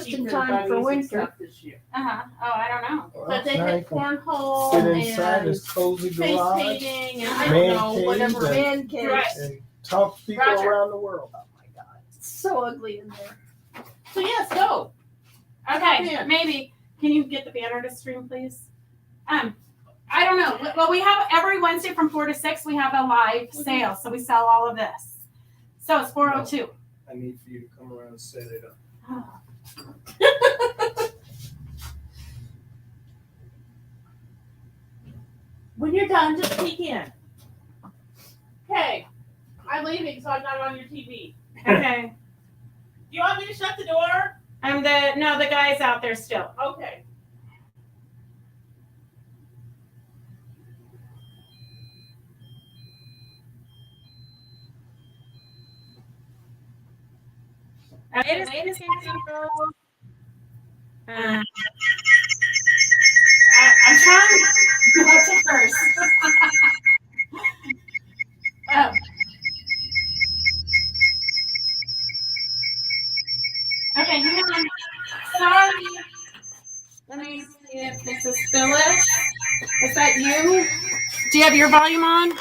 just in time for winter. This year. Oh, I don't know. Well, But they now had you can cornhole sit inside and his cozy face garage painting and I Man don't know, cave whatever. and- Man cave. Right. and talk to people Roger. around the world. Oh my God, it's so ugly in there. So yes, go. Okay, Yeah. maybe. Can you get the banner to stream, please? I don't know. Well, we have every Wednesday from 4 to 6, we have a live sale. So we sell all of this. So it's 402. I need for you to come around and set it up. When you're done, just peek in. Okay. I'm leaving, so I'm not on your TV. Okay. Do you want me to shut the door? The guy's out there still. Okay. It is people. I'm trying not to curse. Oh. Okay, hang on. Sorry. Let me see if this is Phyllis. Is that you? Do you have your volume on?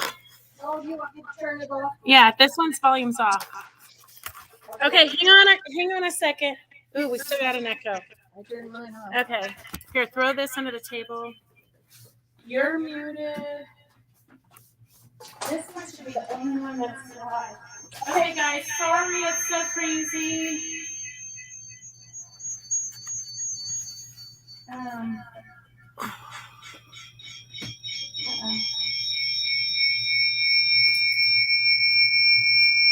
Oh, you want me to turn it off? Yeah, this one's volume's off. Okay, hang on a second. Ooh, we still got an echo. I turned mine off. Okay. Here, throw this under the table. You're muted. This one should be the only one that's live. Okay, guys, sorry it's so crazy.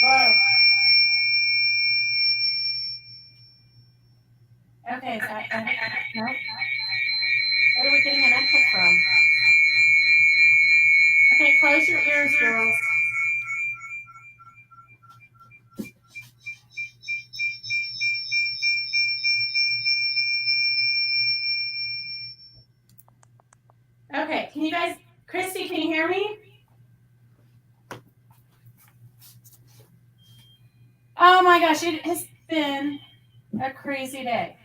Whoa. Okay, is that no? Where are we getting an echo from? Okay, close your ears, girls. Okay, can you guys, Christy, can you hear me? Oh my gosh, it has been a crazy day.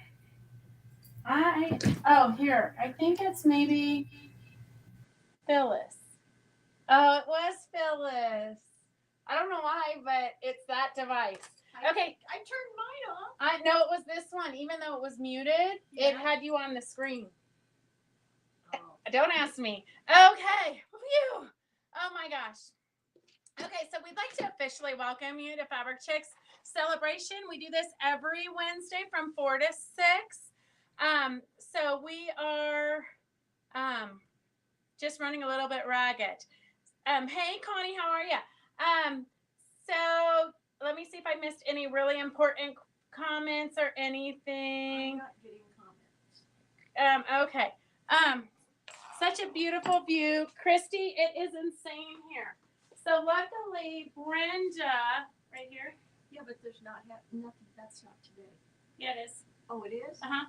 Here, I think it's maybe Phyllis. Oh, it was Phyllis. I don't know why, but it's that device. Okay. I turned mine off. I know it was this one, even though it was muted, it had you on the screen. Don't ask me. Okay. Phew. Oh my gosh. Okay, so we'd like to officially welcome you to Fabric Chicks Celebration. We do this every Wednesday from 4 to 6. So we are just running a little bit ragged. Hey Connie, how are you? So let me see if I missed any really important comments or anything. I'm not getting comments. Okay. Such a beautiful view. Christy, it is insane here. So luckily, Brenda, right here. Yeah, but there's nothing. That's not today. Yeah, it is. Oh, it is? Uh-huh.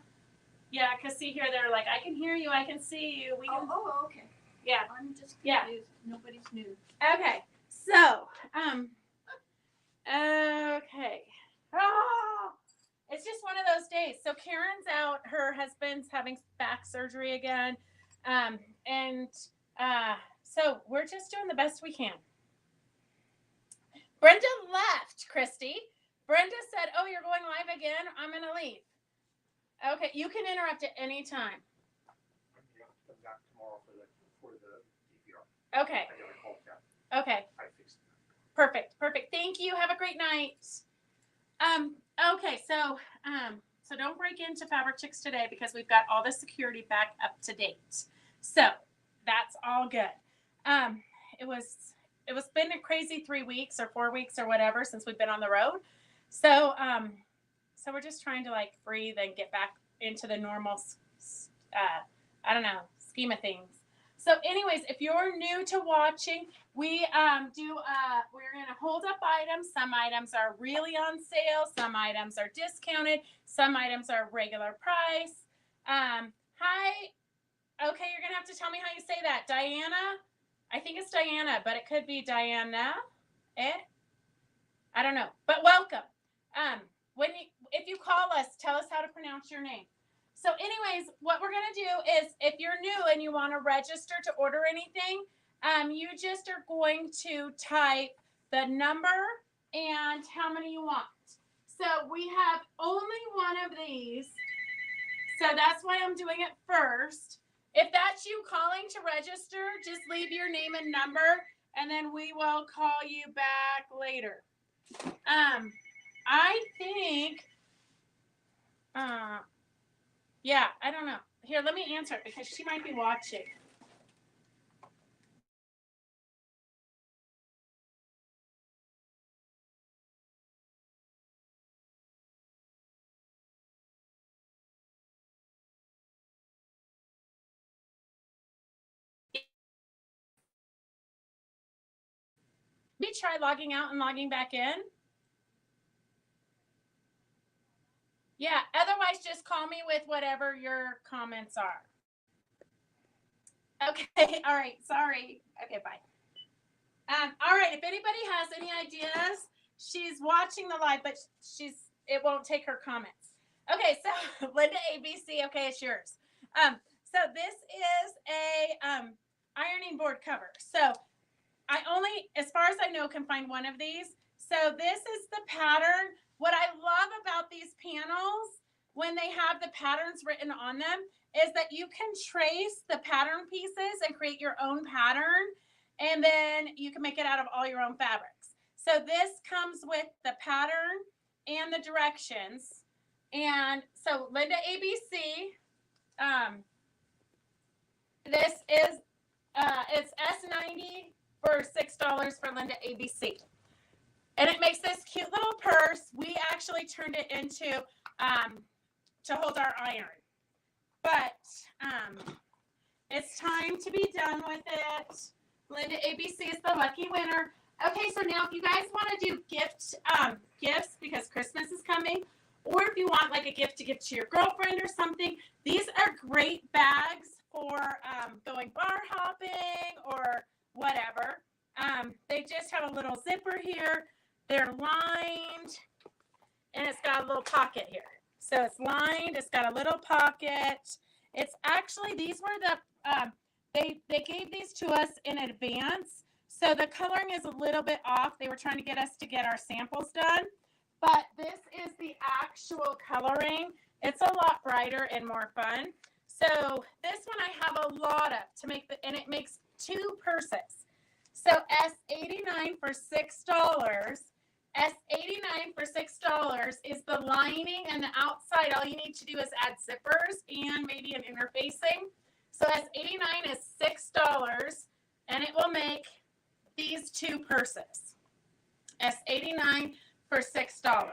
Yeah, because see here, they're like, I can hear you, I can see you. We can. Oh, okay. Yeah. I'm just confused. Yeah. Nobody's new. Okay. So, okay. Oh, it's just one of those days. So Karen's out. Her husband's having back surgery again. So we're just doing the best we can. Brenda left, Christy. Brenda said, oh, you're going live again? I'm going to leave. Okay, you can interrupt at any time. I'm back tomorrow for the DVR. Okay. I got a call back. Okay. I fixed it. Perfect. Thank you. Have a great night. Okay, so don't break into Fabric Chicks today because we've got all the security back up to date. So that's all good. It was been a crazy 3 weeks or 4 weeks or whatever since we've been on the road. So we're just trying to like breathe and get back into the normal scheme of things. So anyways, if you're new to watching, we're going to hold up items. Some items are really on sale. Some items are discounted. Some items are regular price. Hi. Okay, you're going to have to tell me how you say that. Diana? I think it's Diana, but it could be Diana. I don't know, but welcome. if you call us, tell us how to pronounce your name. So anyways, what we're going to do is if you're new and you want to register to order anything, you just are going to type the number and how many you want. So we have only one of these. So that's why I'm doing it first. If that's you calling to register, just leave your name and number, and then we will call you back later. I think, yeah, I don't know. Here, let me answer it because she might be watching. Maybe try logging out and logging back in. Yeah, otherwise just call me with whatever your comments are. Okay, all right, sorry. Okay, bye. All right, if anybody has any ideas, she's watching the live, but it won't take her comments. Okay, so Linda ABC, okay, it's yours. So this is a ironing board cover. So I only, as far as I know, can find one of these. So this is the pattern. What I love about these panels, when they have the patterns written on them, is that you can trace the pattern pieces and create your own pattern, and then you can make it out of all your own fabrics. So this comes with the pattern and the directions. And so Linda ABC, this is, it's S90 for $6 for Linda ABC. And it makes this cute little purse. We actually turned it into to hold our iron. But it's time to be done with it. Linda ABC is the lucky winner. Okay, so now if you guys want to do gifts because Christmas is coming, or if you want like a gift to give to your girlfriend or something, these are great bags for going bar hopping or whatever. They just have a little zipper here. They're lined, and it's got a little pocket here. So it's lined. It's got a little pocket. It's actually, these were the, they gave these to us in advance. So the coloring is a little bit off. They were trying to get us to get our samples done. But this is the actual coloring. It's a lot brighter and more fun. So this one I have a lot of to make, and it makes 2 purses. So S89 for $6. S89 for $6 is the lining and the outside. All you need to do is add zippers and maybe an interfacing. So S89 is $6, and it will make these 2 purses. S89 for $6.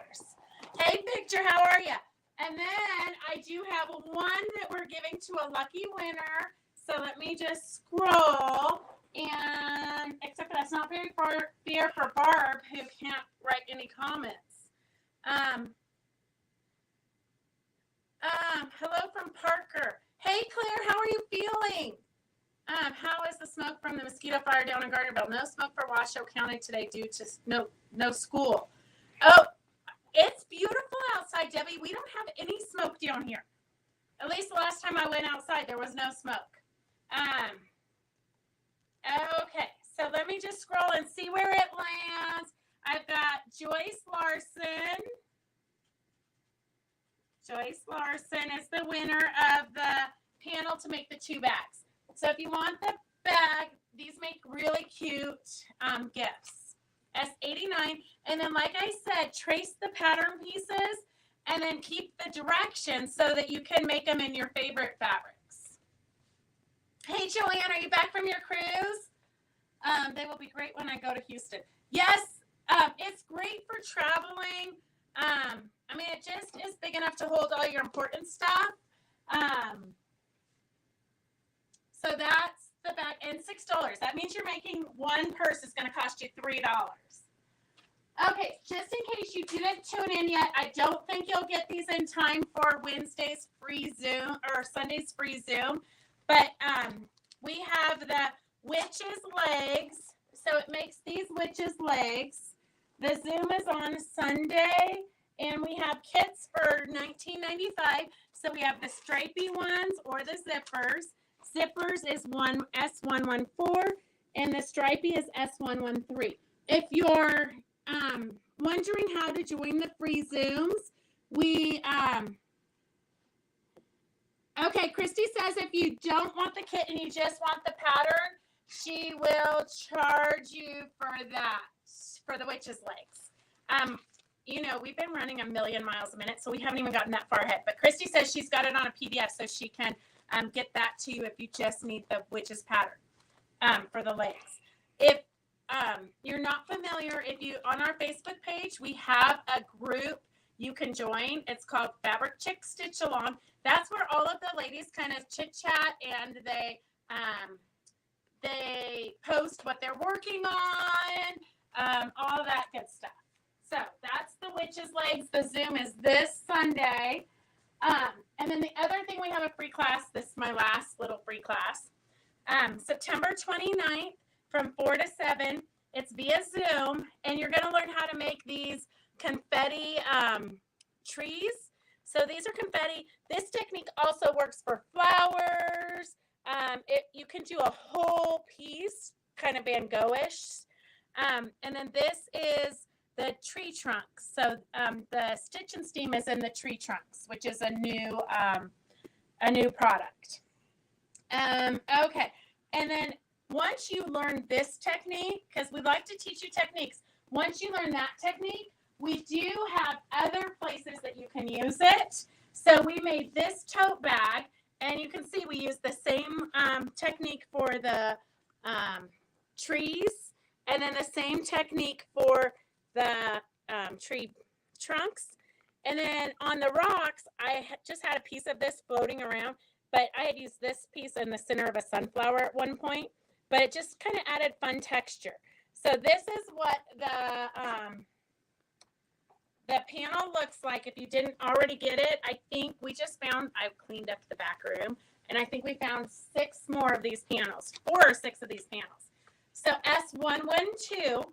Hey, Picture, how are you? And then I do have one that we're giving to a lucky winner. So let me just scroll. And except for that's not very fair for Barb, who can't write any comments. Hello from Parker. Hey, Claire, how are you feeling? How is the smoke from the mosquito fire down in Gardnerville? No smoke for Washoe County today due to no school. Oh, it's beautiful outside, Debbie. We don't have any smoke down here. At least the last time I went outside, there was no smoke. Okay, so let me just scroll and see where it lands. I've got Joyce Larson. Joyce Larson is the winner of the panel to make the 2 bags. So if you want the bag, these make really cute gifts. S89. And then, like I said, trace the pattern pieces and then keep the directions so that you can make them in your favorite fabrics. Hey, Joanne, are you back from your cruise? They will be great when I go to Houston. Yes, it's great for traveling. I mean, it just is big enough to hold all your important stuff. So that's the bag, and $6. That means you're making 1 purse is going to cost you $3. Okay, just in case you didn't tune in yet, I don't think you'll get these in time for Wednesday's free Zoom or Sunday's free Zoom, but we have the witch's legs. So it makes these witch's legs. The Zoom is on Sunday, And we have kits for $19.95. So we have the stripy ones or the zippers. Zippers is S114 and the stripy is S113. If you're wondering how to join the free Zooms, we okay, Christy says if you don't want the kit and you just want the pattern, she will charge you for that, for the witch's legs. You know, we've been running 1,000,000 miles a minute, so we haven't even gotten that far ahead. But Christy says she's got it on a PDF, so she can get that to you if you just need the witch's pattern for the legs. If you're not familiar, if you on our Facebook page, we have a group you can join. It's called Fabric Chick Stitch Along. That's where all of the ladies kind of chit chat and they post what they're working on, all that good stuff. So that's the witch's legs. The Zoom is this Sunday. And then the other thing, we have a free class. This is my last little free class. September 29th from 4 to 7. It's via Zoom. And you're going to learn how to make these confetti trees. So these are confetti. This technique also works for flowers. You can do a whole piece, kind of Van Gogh-ish. And then this is the tree trunks. So the Stitch and Steam is in the tree trunks, which is a new product. Okay, and then once you learn this technique, because we like to teach you techniques, once you learn that technique, we do have other places that you can use it. So we made this tote bag, and you can see we use the same technique for the trees, and then the same technique for the tree trunks. And then on the rocks, I just had a piece of this floating around, but I had used this piece in the center of a sunflower at one point, but it just kind of added fun texture. So this is what the panel looks like. If you didn't already get it, I think we just found, I've cleaned up the back room, and I think we found 6 more of these panels, 4 or 6 of these panels. So S112,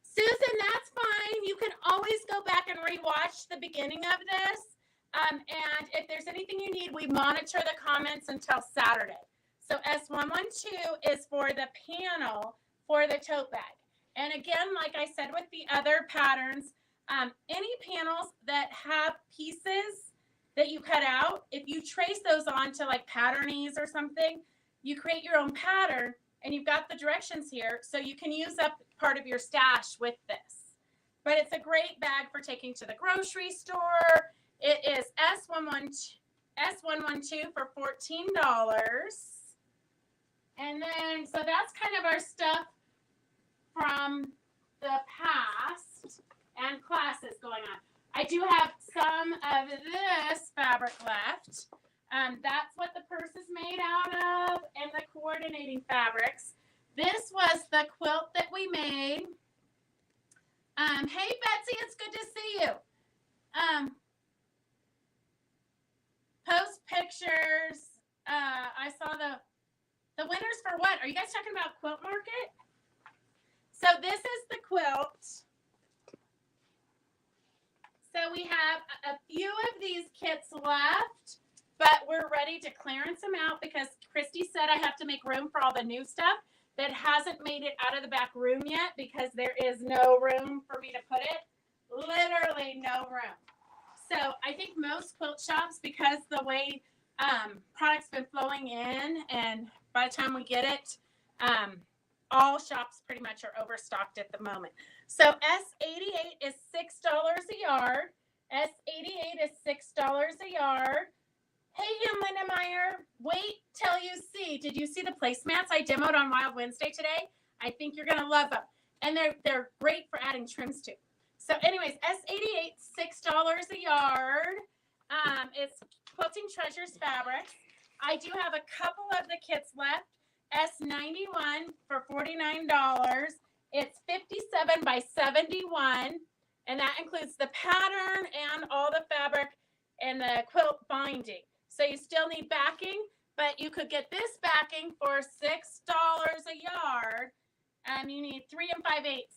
Susan, that's fine. You can always go back and rewatch the beginning of this. And if there's anything you need, we monitor the comments until Saturday. So S112 is for the panel for the tote bag. And again, like I said with the other patterns, any panels that have pieces that you cut out, if you trace those onto like Pattern-Ease or something, you create your own pattern, and you've got the directions here, so you can use up part of your stash with this. But it's a great bag for taking to the grocery store. It is S112 for $14. And then, so that's kind of our stuff from the past and classes going on. I do have some of this fabric left. That's what the purse is made out of, and the coordinating fabrics. This was the quilt that we made. Hey, Betsy, it's good to see you. Post pictures. I saw the winners for what? Are you guys talking about Quilt Market? So this is the quilt. So we have a few of these kits left, but we're ready to clearance them out because Christy said I have to make room for all the new stuff that hasn't made it out of the back room yet because there is no room for me to put it. Literally no room. So I think most quilt shops, because the way product's been flowing in, and by the time we get it, all shops pretty much are overstocked at the moment. So S88 is $6 a yard. S88 is $6 a yard. Hey, Linda Meyer, wait till you see. Did you see the placemats I demoed on Wild Wednesday today? I think you're going to love them. And they're great for adding trims to. So anyways, S88, $6 a yard. It's Quilting Treasures fabric. I do have a couple of the kits left. S91 for $49. It's 57 by 71. And that includes the pattern and all the fabric and the quilt binding. So you still need backing, but you could get this backing for $6 a yard. You need 3 5/8.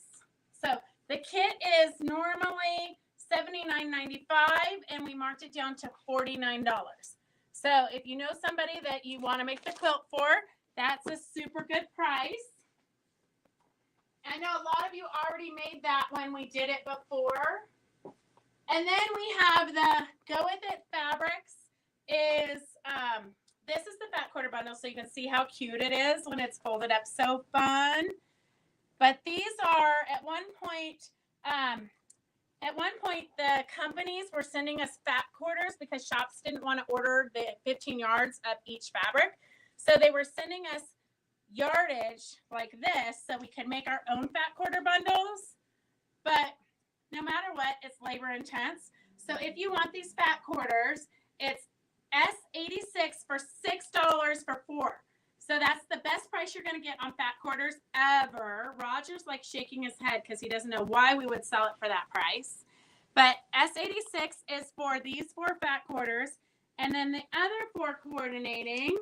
So The kit is normally $79.95, and we marked it down to $49. So if you know somebody that you want to make the quilt for, that's a super good price. I know a lot of you already made that when we did it before. And then we have the Go With It fabrics. This is the fat quarter bundle, so you can see how cute it is when it's folded up. So fun. But these are at one point the companies were sending us fat quarters because shops didn't want to order the 15 yards of each fabric. So they were sending us yardage like this so we could make our own fat quarter bundles. But no matter what, it's labor intense. So if you want these fat quarters, it's S86 for $6 for 4. So that's the best price you're going to get on fat quarters ever. Roger's like shaking his head because he doesn't know why we would sell it for that price. But S86 is for these 4 fat quarters. And then the other 4 coordinating.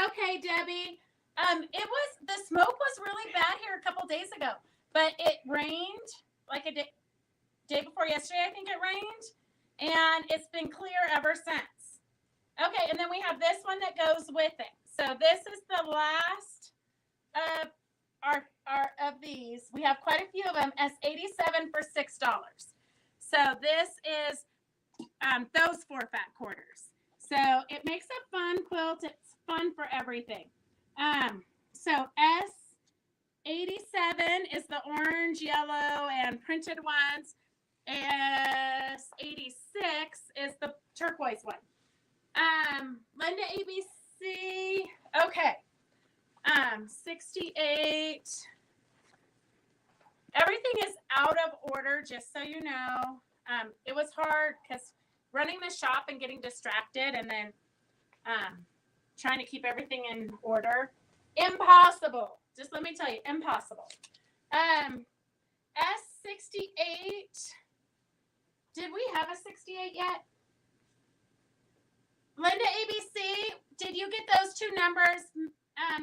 Okay, Debbie. The smoke was really bad here a couple days ago, but it rained like a day before yesterday. I think it rained, and it's been clear ever since. Okay, and then we have this one that goes with it. So this is the last of of these. We have quite a few of them. S87 for $6. So this is those 4 fat quarters. So it makes a fun quilt. It's fun for everything. So S87 is the orange, yellow, and printed ones. S86 is the turquoise one. Linda ABC. Okay. 68. Everything is out of order, just so you know. It was hard because running the shop and getting distracted and then trying to keep everything in order. Impossible. Just let me tell you, impossible. S68. Did we have a 68 yet? Linda ABC, did you get those 2 numbers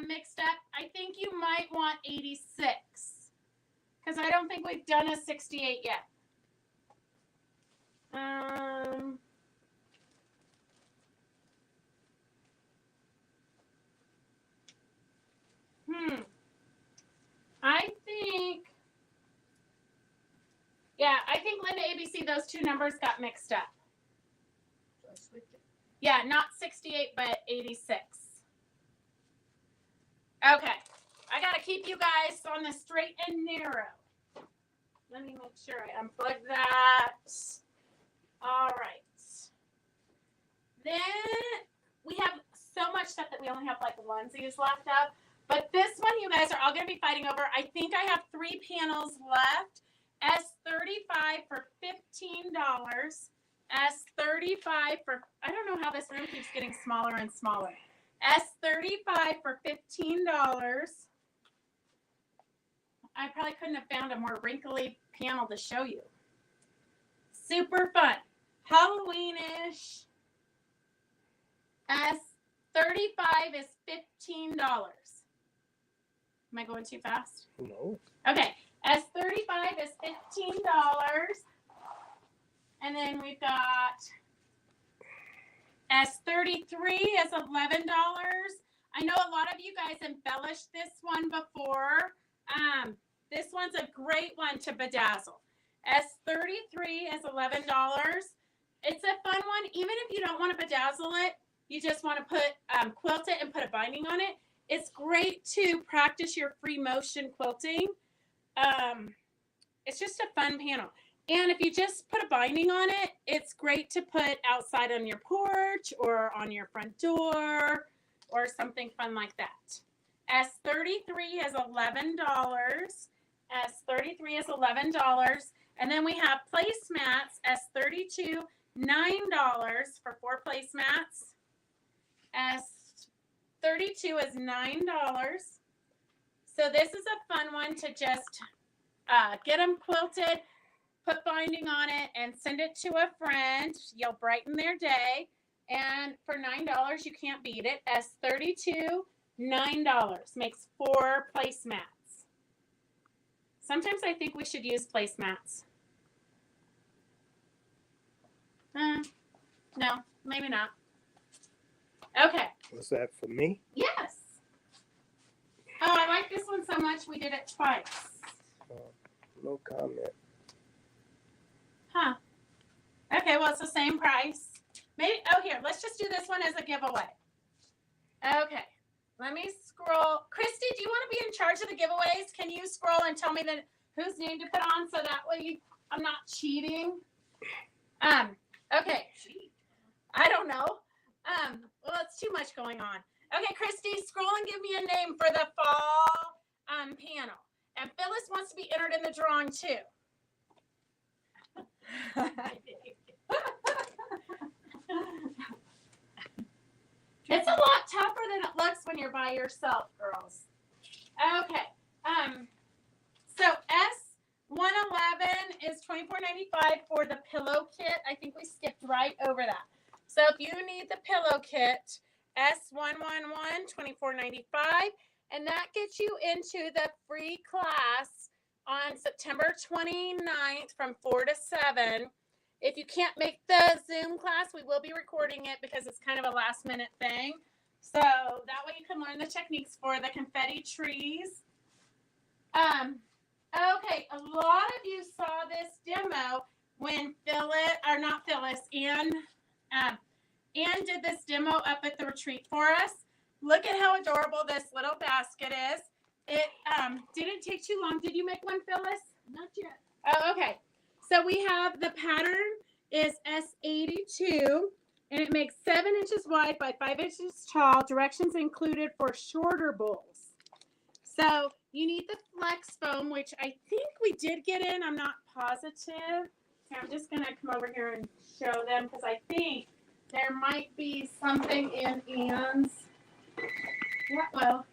mixed up? I think you might want 86 because I don't think we've done a 68 yet. I think Linda ABC, those 2 numbers got mixed up. Yeah, not 68, but 86. Okay. I got to keep you guys on the straight and narrow. Let me make sure I unplug that. All right. Then we have so much stuff that we only have like onesies left of. But this one you guys are all going to be fighting over. I think I have 3 panels left. S35 for $15. S35 for, I don't know how this room keeps getting smaller and smaller. S35 for $15. I probably couldn't have found a more wrinkly panel to show you. Super fun. Halloweenish. S35 is $15. Am I going too fast? No. Okay. S35 is $15. And then we've got S33 is $11. I know a lot of you guys embellished this one before. This one's a great one to bedazzle. S33 is $11. It's a fun one. Even if you don't want to bedazzle it, you just want to put quilt it and put a binding on it. It's great to practice your free motion quilting. It's just a fun panel. And if you just put a binding on it, it's great to put outside on your porch or on your front door or something fun like that. S33 is $11. S33 is $11. And then we have placemats. S32, $9 for 4 placemats. S32 is $9. So this is a fun one to just get them quilted, put binding on it, and send it to a friend. You'll brighten their day. And for $9, you can't beat it. S32, $9. Makes 4 placemats. Sometimes I think we should use placemats. No, maybe not. Okay. Was that for me? Yes. Oh, I like this one so much we did it twice. No comment. Huh. Okay, well, it's the same price. Maybe, oh, here, let's just do this one as a giveaway. Okay, let me scroll. Christy, do you want to be in charge of the giveaways? Can you scroll and tell me whose name to put on so that way I'm not cheating? Okay. I don't know. Well, it's too much going on. Okay, Christy, scroll and give me a name for the fall panel. And Phyllis wants to be entered in the drawing too. It's a lot tougher than it looks when you're by yourself, girls. Okay. So S111 is $24.95 for the pillow kit. I think we skipped right over that. So if you need the pillow kit, S111, $24.95, and that gets you into the free class on September 29th from 4 to 7. If you can't make the Zoom class, we will be recording it because it's kind of a last minute thing. So that way you can learn the techniques for the confetti trees. Okay, a lot of you saw this demo when Ann did this demo up at the retreat for us. Look at how adorable this little basket is. It didn't take too long. Did you make one, Phyllis? Not yet. Oh, okay. So we have the pattern is S82, and it makes 7 inches wide by 5 inches tall. Directions included for shorter bowls. So you need the flex foam, which I think we did get in. I'm not positive. So I'm just going to come over here and show them because I think there might be something in Ann's. Yeah, well.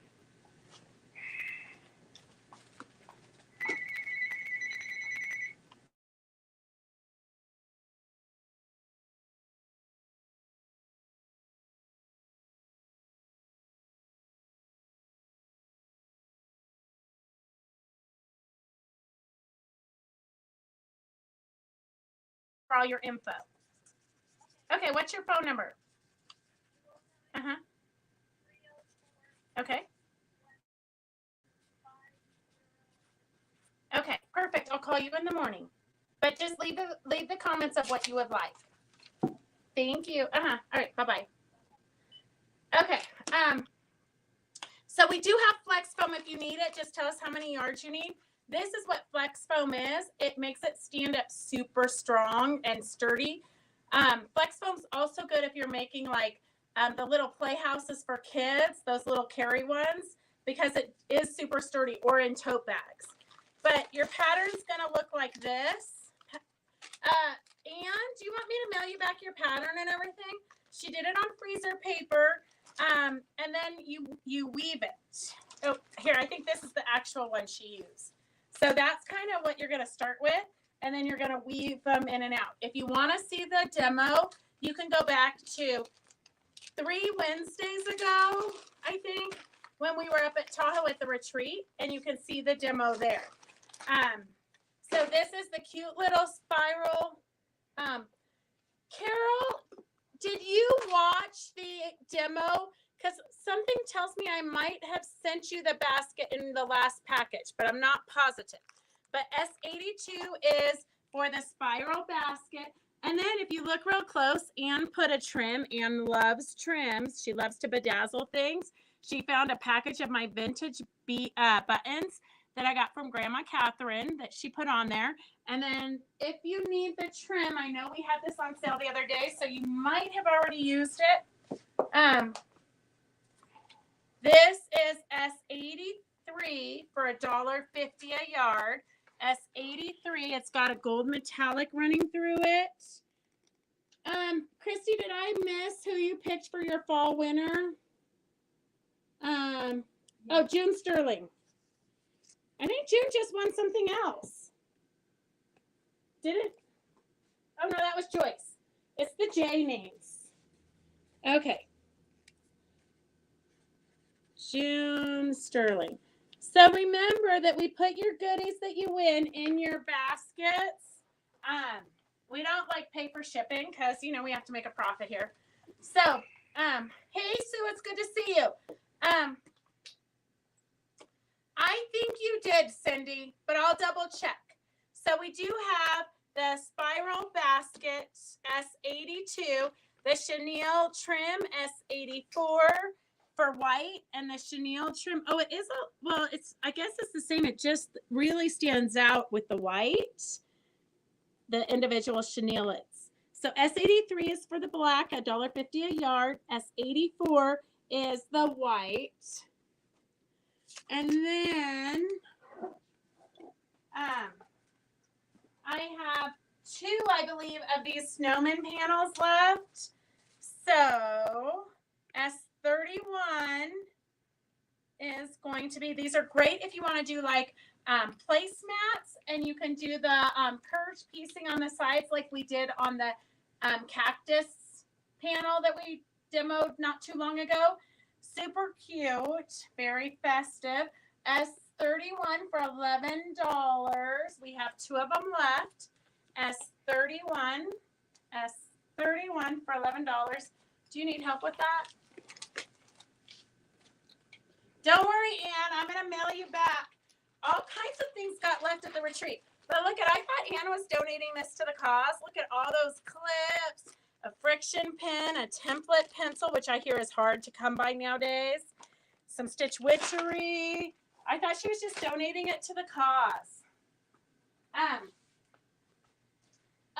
For all your info. Okay, what's your phone number? Uh-huh. Okay. Okay, perfect. I'll call you in the morning. But just leave the comments of what you would like. Thank you. Uh-huh. All right, bye-bye. Okay. So we do have flex foam if you need it. Just tell us how many yards you need. This is what flex foam is. It makes it stand up super strong and sturdy. Flex foam's also good if you're making like the little playhouses for kids, those little carry ones, because it is super sturdy, or in tote bags. But your pattern's gonna look like this. And do you want me to mail you back your pattern and everything? She did it on freezer paper, and then you weave it. Oh, here, I think this is the actual one she used. So that's kind of what you're gonna start with, and then you're gonna weave them in and out. If you wanna see the demo, you can go back to 3 Wednesdays ago, I think, when we were up at Tahoe at the retreat, and you can see the demo there. So this is the cute little spiral. Carol, did you watch the demo? Because something tells me I might have sent you the basket in the last package, but I'm not positive. But S82 is for the spiral basket. And then if you look real close, Ann put a trim. Ann loves trims. She loves to bedazzle things. She found a package of my vintage buttons that I got from Grandma Catherine that she put on there. And then if you need the trim, I know we had this on sale the other day, so you might have already used it. This is S83 for $1.50 a yard. S83, it's got a gold metallic running through it. Christy, did I miss who you picked for your fall winner? Oh, June Sterling. I think June just won something else. Did it? Oh, no, that was Joyce. It's the J names. Okay. June Sterling. So remember that we put your goodies that you win in your baskets. We don't like pay for shipping because we have to make a profit here. So, hey Sue, it's good to see you. I think you did, Cindy, but I'll double check. So we do have the spiral basket S82, the chenille trim S84 for white, and the chenille trim. Oh, it is I guess it's the same. It just really stands out with the white, the individual chenillets. So S83 is for the black, $1.50 a yard. S84 is the white. And then I have two, I believe, of these snowman panels left. So S31 is going to be, these are great if you want to do like placemats, and you can do the curved piecing on the sides like we did on the cactus panel that we demoed not too long ago. Super cute, very festive. S31 for $11. We have two of them left. S31 for $11. Do you need help with that? Don't worry, Ann. I'm going to mail you back. All kinds of things got left at the retreat. But look at, I thought Ann was donating this to the cause. Look at all those clips, a friction pen, a template pencil, which I hear is hard to come by nowadays, some Stitch Witchery. I thought she was just donating it to the cause.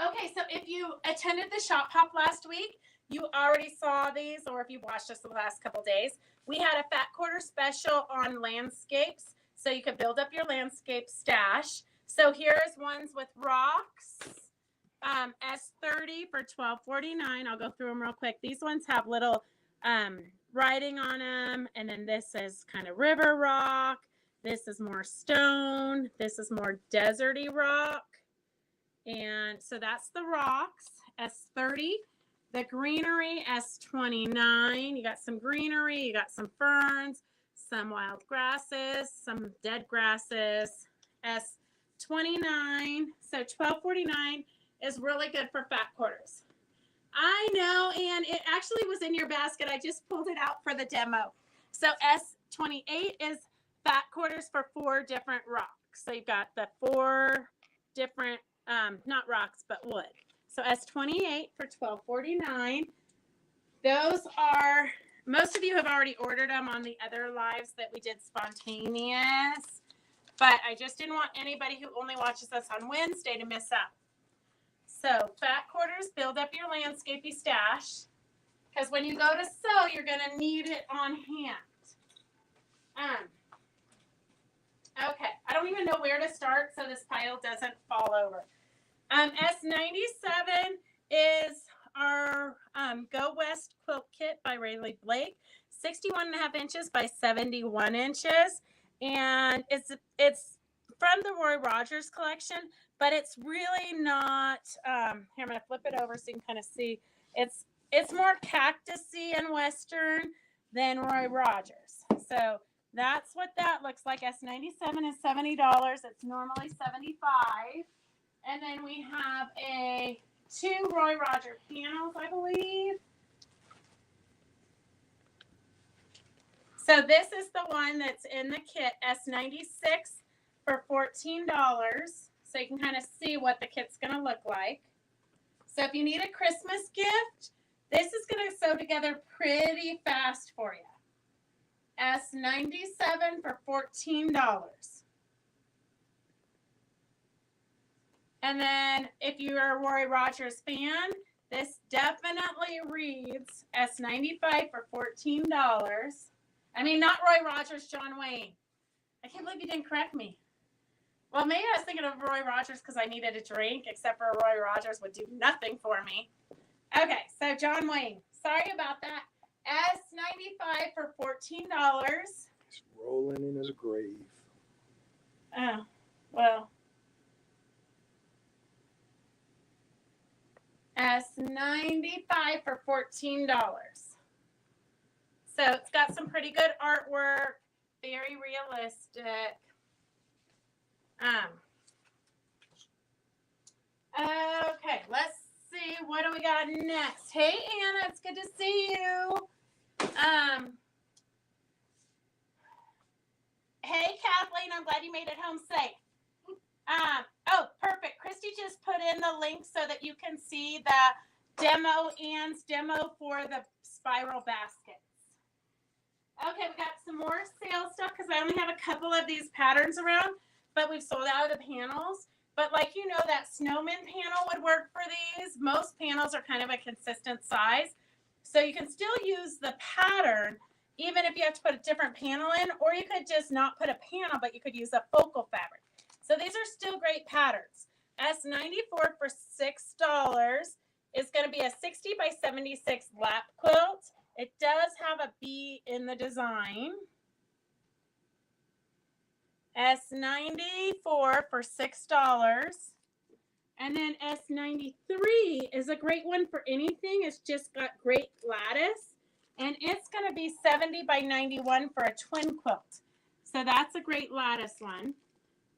Okay, so if you attended the Shop Hop last week, you already saw these, or if you watched us the last couple days, we had a fat quarter special on landscapes, so you could build up your landscape stash. So here's ones with rocks, S30 for $12.49. I'll go through them real quick. These ones have little writing on them, and then this is kind of river rock. This is more stone. This is more deserty rock. And so that's the rocks, S30. The greenery, S29. You got some greenery, you got some ferns, some wild grasses, some dead grasses, S29. So $12.49 is really good for fat quarters. I know, and it actually was in your basket. I just pulled it out for the demo. So S28 is fat quarters for 4 different rocks. So you've got the 4 different, not rocks, but wood. So S28 for $12.49. Those are, most of you have already ordered them on the other lives that we did spontaneous, but I just didn't want anybody who only watches us on Wednesday to miss out. So fat quarters, build up your landscapey stash, because when you go to sew, you're going to need it on hand. Okay, I don't even know where to start so this pile doesn't fall over. S97 is our Go West quilt kit by Rayleigh Blake, 61.5 inches by 71 inches, and it's from the Roy Rogers collection, but it's really not. Here, I'm gonna flip it over so you can kind of see. It's more cactusy and western than Roy Rogers. So that's what that looks like. S97 is $70. It's normally $75. And then we have 2 Roy Rogers panels, I believe. So this is the one that's in the kit, S96 for $14. So you can kind of see what the kit's going to look like. So if you need a Christmas gift, this is going to sew together pretty fast for you. S97 for $14. And then if you're a Roy Rogers fan, this definitely reads S95 for $14. I mean, not Roy Rogers, John Wayne. I can't believe you didn't correct me. Well, maybe I was thinking of Roy Rogers because I needed a drink, except for Roy Rogers would do nothing for me. Okay, so John Wayne. Sorry about that. S95 for $14. He's rolling in his grave. Oh, well. S95 for $14. So it's got some pretty good artwork, very realistic. Okay, let's see. What do we got next? Hey, Anna, it's good to see you. Hey, Kathleen, I'm glad you made it home safe. Oh, perfect. Christy just put in the link so that you can see the demo, Anne's demo for the spiral baskets. Okay, we got some more sale stuff because I only have a couple of these patterns around, but we've sold out of the panels. But like you know, that snowman panel would work for these. Most panels are kind of a consistent size. So you can still use the pattern, even if you have to put a different panel in, or you could just not put a panel, but you could use a focal fabric. So these are still great patterns. S94 for $6 is going to be a 60 by 76 lap quilt. It does have a bee in the design. S94 for $6. And then S93 is a great one for anything. It's just got great lattice. And it's going to be 70 by 91 for a twin quilt. So that's a great lattice one.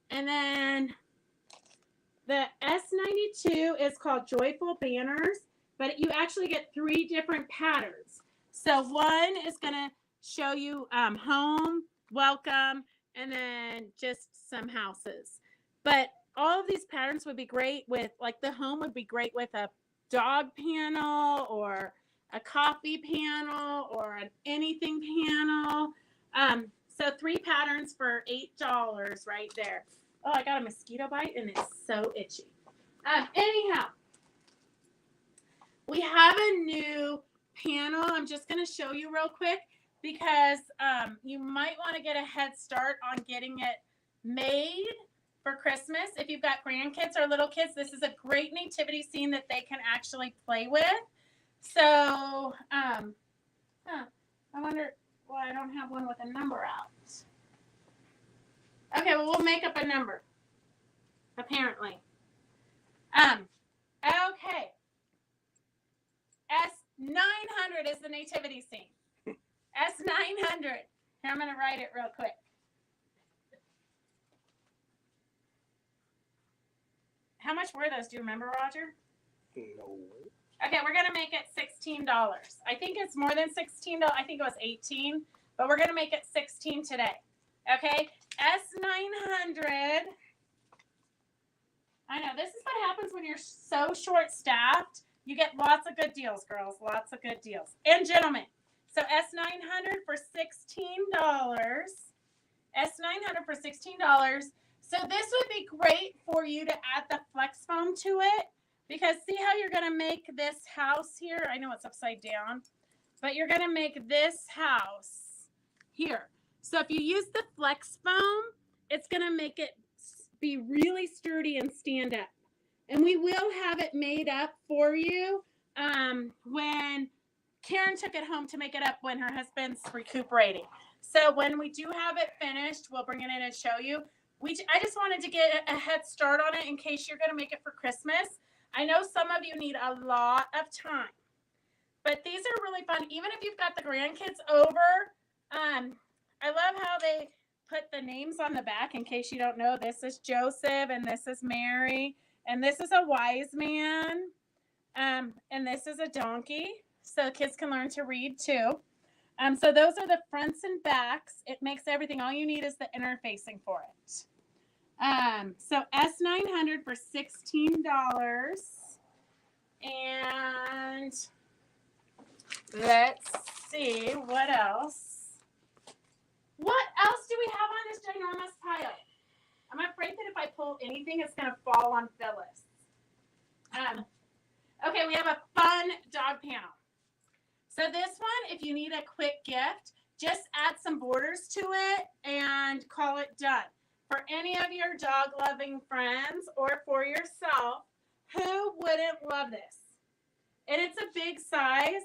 And then the S92 is called Joyful Banners, but you actually get 3 different patterns. So one is going to show you home, welcome, and then just some houses. But all of these patterns would be great with, like the home would be great with a dog panel or a coffee panel or an anything panel. So 3 patterns for $8 right there. Oh, I got a mosquito bite and it's so itchy. Anyhow, we have a new panel. I'm just going to show you real quick because you might want to get a head start on getting it made for Christmas. If you've got grandkids or little kids, this is a great nativity scene that they can actually play with. So, I wonder why I don't have one with a number out. Okay, well, we'll make up a number, apparently. Okay. S900 is the nativity scene. S900. Here, I'm going to write it real quick. How much were those? Do you remember, Roger? No. Okay, we're going to make it $16. I think it's more than $16. I think it was $18, but we're going to make it $16 today. Okay, S900. I know, this is what happens when you're so short-staffed. You get lots of good deals, girls. Lots of good deals. And gentlemen. So S900 for $16. S900 for $16. So this would be great for you to add the flex foam to it. Because see how you're going to make this house here? I know it's upside down. But you're going to make this house here. So if you use the flex foam, it's going to make it be really sturdy and stand up. And we will have it made up for you when Karen took it home to make it up when her husband's recuperating. So when we do have it finished, we'll bring it in and show you. I just wanted to get a head start on it in case you're going to make it for Christmas. I know some of you need a lot of time. But these are really fun. Even if you've got the grandkids over, I love how they put the names on the back in case you don't know. This is Joseph, and this is Mary, and this is a wise man, and this is a donkey, so kids can learn to read too. So those are the fronts and backs. It makes everything. All you need is the interfacing for it. So S900 for $16, and let's see what else. What else do we have on this ginormous pile? I'm afraid that if I pull anything, it's going to fall on Phyllis. Okay, we have a fun dog panel. So this one, if you need a quick gift, just add some borders to it and call it done. For any of your dog-loving friends or for yourself, who wouldn't love this? And it's a big size.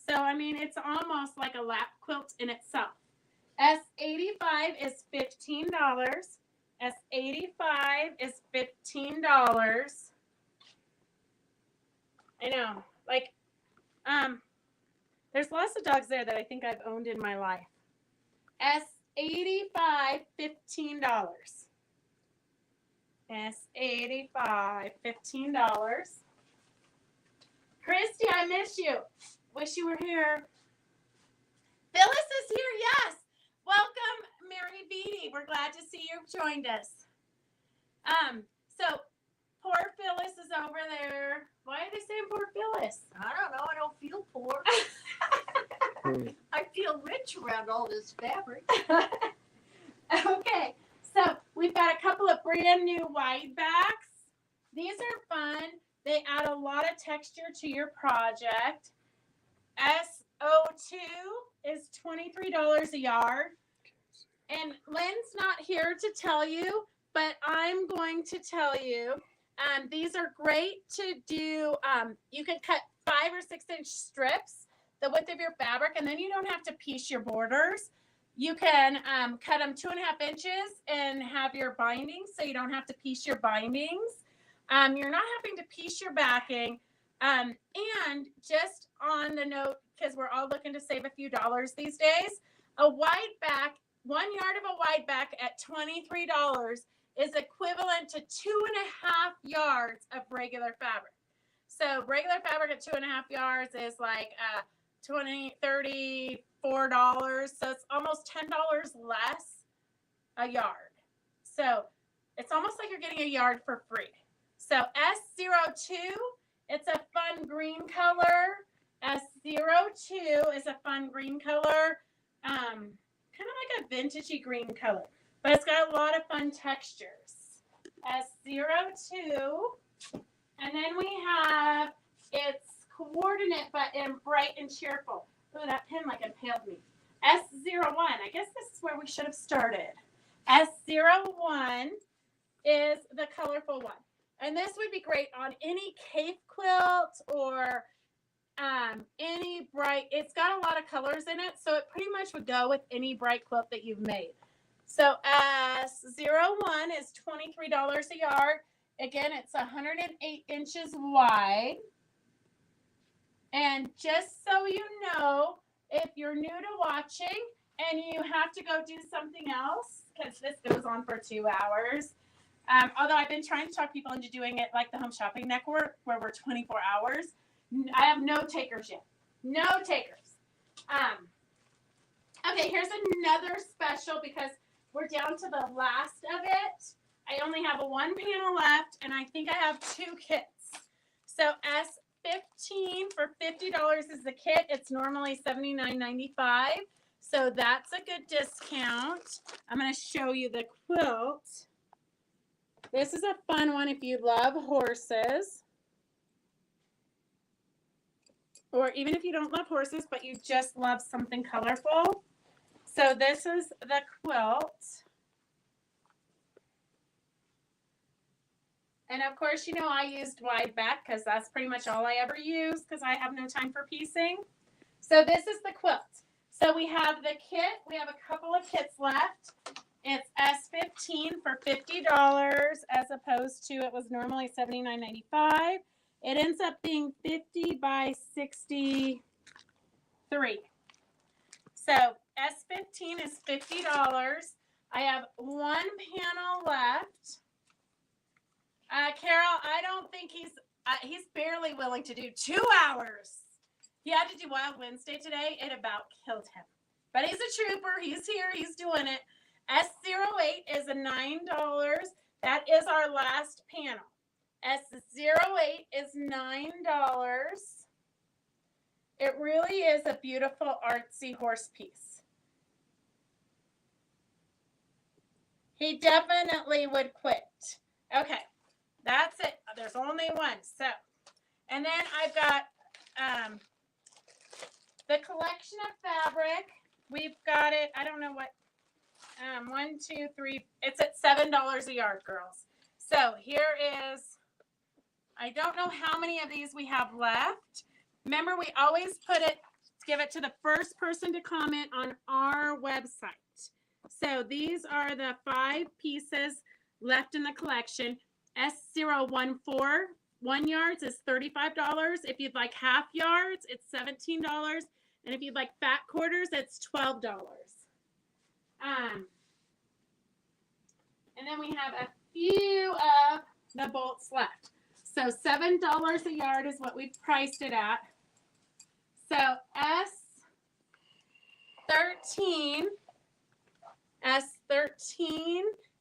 So, I mean, it's almost like a lap quilt in itself. S85 is $15. S85 is $15. I know, like, There's lots of dogs there that I think I've owned in my life. S85, $15. S85, $15. Christy, I miss you. Wish you were here. Phyllis is here, yes. Welcome, Mary Beatty. We're glad to see you joined us. So poor Phyllis is over there. Why are they saying poor Phyllis? I don't know. I don't feel poor. I feel rich around all this fabric. Okay, so we've got a couple of brand new wide backs. These are fun. They add a lot of texture to your project. SO2 is $23 a yard. And Lynn's not here to tell you, but I'm going to tell you. These are great to do. You can cut 5 or 6 inch strips the width of your fabric, and then you don't have to piece your borders. You can cut them 2.5 inches and have your bindings, so you don't have to piece your bindings. You're not having to piece your backing. And just on the note, because we're all looking to save a few dollars these days, a wide back, 1 yard of a wide back at $23 is equivalent to 2.5 yards of regular fabric. So regular fabric at 2.5 yards is like $34. So it's almost $10 less a yard. So it's almost like you're getting a yard for free. So S02, it's a fun green color. S02 is a fun green color. Kind of like a vintagey green color, but it's got a lot of fun textures. S02, and then we have its coordinate, but in bright and cheerful. Oh, that pen like impaled me. S01, I guess this is where we should have started. S01 is the colorful one, and this would be great on any cave quilt or any bright. It's got a lot of colors in it, so it pretty much would go with any bright quilt that you've made. So S01 is $23 a yard. Again, it's 108 inches wide. And just so you know, if you're new to watching and you have to go do something else, because this goes on for 2 hours, although I've been trying to talk people into doing it like the Home Shopping Network, where we're 24 hours, I have no takers yet. No takers. Okay, here's another special because we're down to the last of it. I only have one panel left, and I think I have 2 kits. So S15 for $50 is the kit. It's normally $79.95. So that's a good discount. I'm going to show you the quilt. This is a fun one if you love horses. Or even if you don't love horses, but you just love something colorful. So this is the quilt. And of course, you know, I used wide back because that's pretty much all I ever use because I have no time for piecing. So this is the quilt. So we have the kit. We have a couple of kits left. It's S15 for $50 as opposed to it was normally $79.95. It ends up being 50 by 63. So S15 is $50. I have one panel left. Carol, I don't think he's barely willing to do 2 hours. He had to do Wild Wednesday today. It about killed him. But he's a trooper. He's here. He's doing it. S08 is a $9. That is our last panel. S08 is $9. It really is a beautiful artsy horse piece. He definitely would quit. Okay, that's it. There's only one. So, and then I've got the collection of fabric. We've got it. I don't know what. 1, 2, 3. It's at $7 a yard, girls. So here is. I don't know how many of these we have left. Remember, we always give it to the first person to comment on our website. So these are the 5 pieces left in the collection. S014, 1 yards is $35. If you'd like half yards, it's $17. And if you'd like fat quarters, it's $12. And then we have a few of the bolts left. So $7 a yard is what we've priced it at. So S13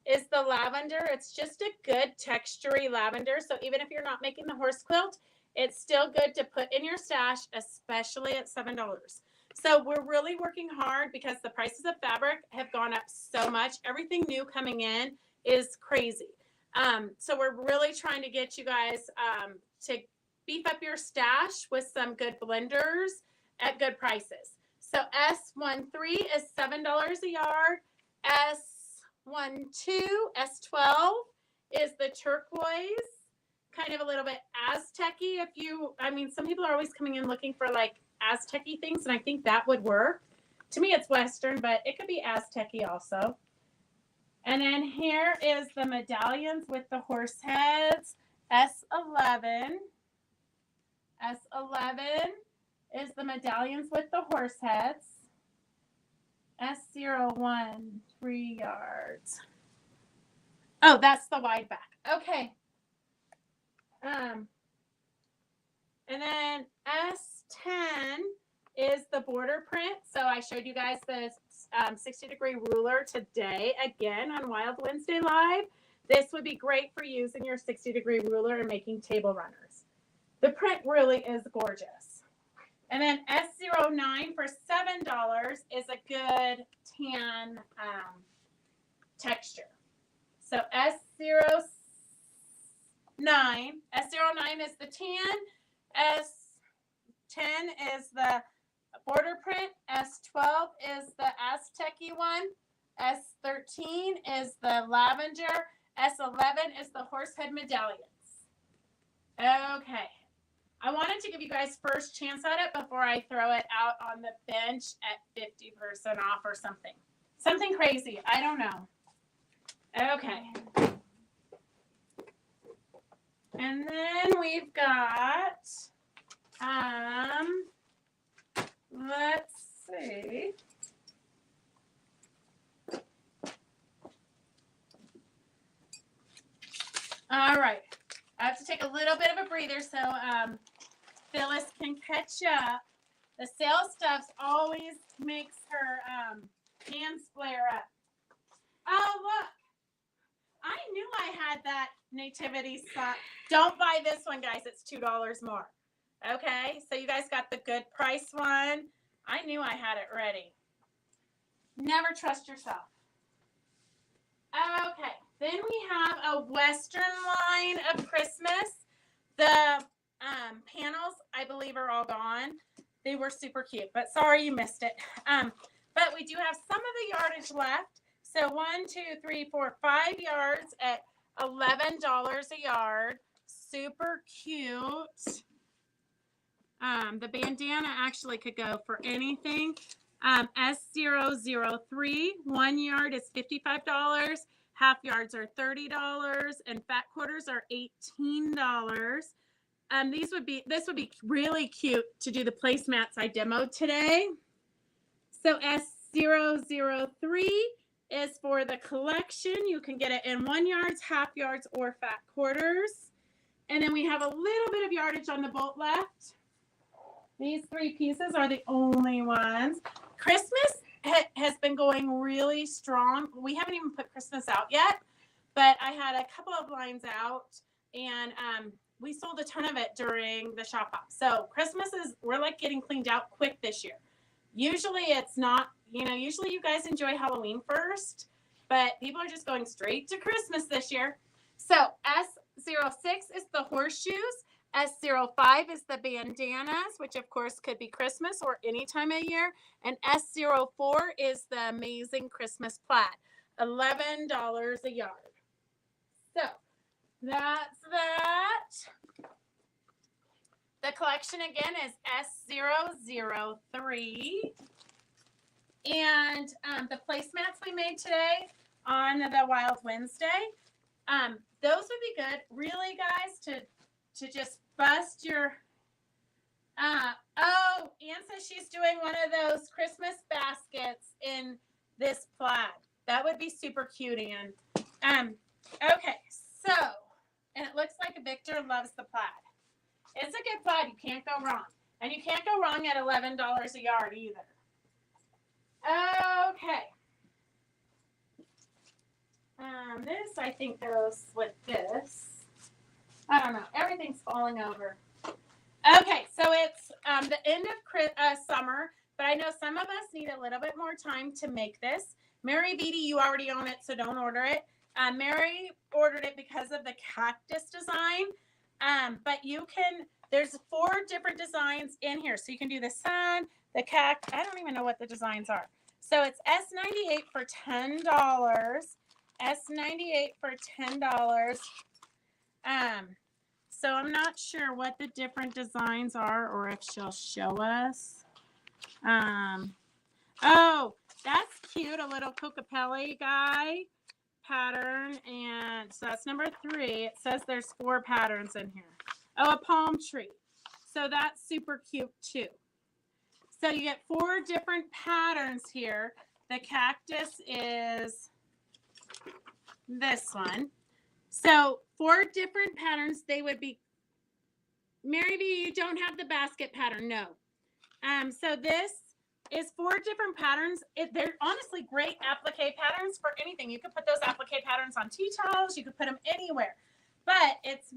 is the lavender. It's just a good textury lavender. So even if you're not making the horse quilt, it's still good to put in your stash, especially at $7. So we're really working hard because the prices of fabric have gone up so much. Everything new coming in is crazy. So we're really trying to get you guys to beef up your stash with some good blenders at good prices. So S13 is $7 a yard. S12, S12 is the turquoise, kind of a little bit Aztec-y. Some people are always coming in looking for like Aztec-y things, and I think that would work. To me, it's Western, but it could be Aztec-y also. And then here is the medallions with the horse heads. S11. S11 is the medallions with the horse heads. S01, 3 yards. Oh, that's the wide back. Okay. And then S10 is the border print. So I showed you guys the 60-degree ruler today, again, on Wild Wednesday Live. This would be great for using your 60-degree ruler and making table runners. The print really is gorgeous. And then S09 for $7 is a good tan texture. So S09 is the tan. S10 is the border print. S12 is the Aztec-y one. S13 is the lavender. S11 is the horsehead medallions. Okay. I wanted to give you guys first chance at it before I throw it out on the bench at 50% off or something. Something crazy. I don't know. Okay. And then we've got, let's see. All right. I have to take a little bit of a breather so Phyllis can catch up. The sale stuff always makes her hands flare up. Oh, look. I knew I had that nativity spot. Don't buy this one, guys. It's $2 more. Okay? So you guys got the good price one. I knew I had it ready. Never trust yourself. Okay. Then we have a Western line of Christmas. The panels, I believe, are all gone. They were super cute, but sorry you missed it. But we do have some of the yardage left. So 1, 2, 3, 4, 5 yards at $11 a yard. Super cute. The bandana actually could go for anything. S003, 1 yard is $55. Half yards are $30, and fat quarters are $18. This would be really cute to do the placemats I demoed today. So S003 is for the collection. You can get it in 1 yards, half yards, or fat quarters. And then we have a little bit of yardage on the bolt left. These 3 pieces are the only ones. Christmas has been going really strong. We haven't even put Christmas out yet, but I had a couple of lines out, and we sold a ton of it during the shop off. So we're like getting cleaned out quick this year. Usually it's not, usually you guys enjoy Halloween first, but people are just going straight to Christmas this year. So S06 is the horseshoes. S05 is the bandanas, which of course could be Christmas or any time of year. And S04 is the amazing Christmas plaid, $11 a yard. So that's that. The collection again is S003. And the placemats we made today on the Wild Wednesday, those would be good, really, guys, to just bust your Oh, Ann says she's doing one of those Christmas baskets in this plaid. That would be super cute, Ann. Okay, so, and it looks like Victor loves the plaid. It's a good plaid. You can't go wrong. And you can't go wrong at $11 a yard either. Okay. This, I think, goes with this. I don't know. Everything's falling over. Okay, so it's the end of summer, but I know some of us need a little bit more time to make this. Mary Vitti, you already own it, so don't order it. Mary ordered it because of the cactus design, but you can, there's 4 different designs in here. So you can do the sun, the cactus. I don't even know what the designs are. So it's S98 for $10. S98 for $10. So I'm not sure what the different designs are or if she'll show us. Oh, that's cute. A little Cocapelli guy pattern. And so that's number 3. It says there's 4 patterns in here. Oh, a palm tree. So that's super cute too. So you get 4 different patterns here. The cactus is this one. So 4 different patterns. They would be, Mary B, you don't have the basket pattern. No. So this is 4 different patterns. They're honestly great applique patterns for anything. You could put those applique patterns on tea towels. You could put them anywhere. But it's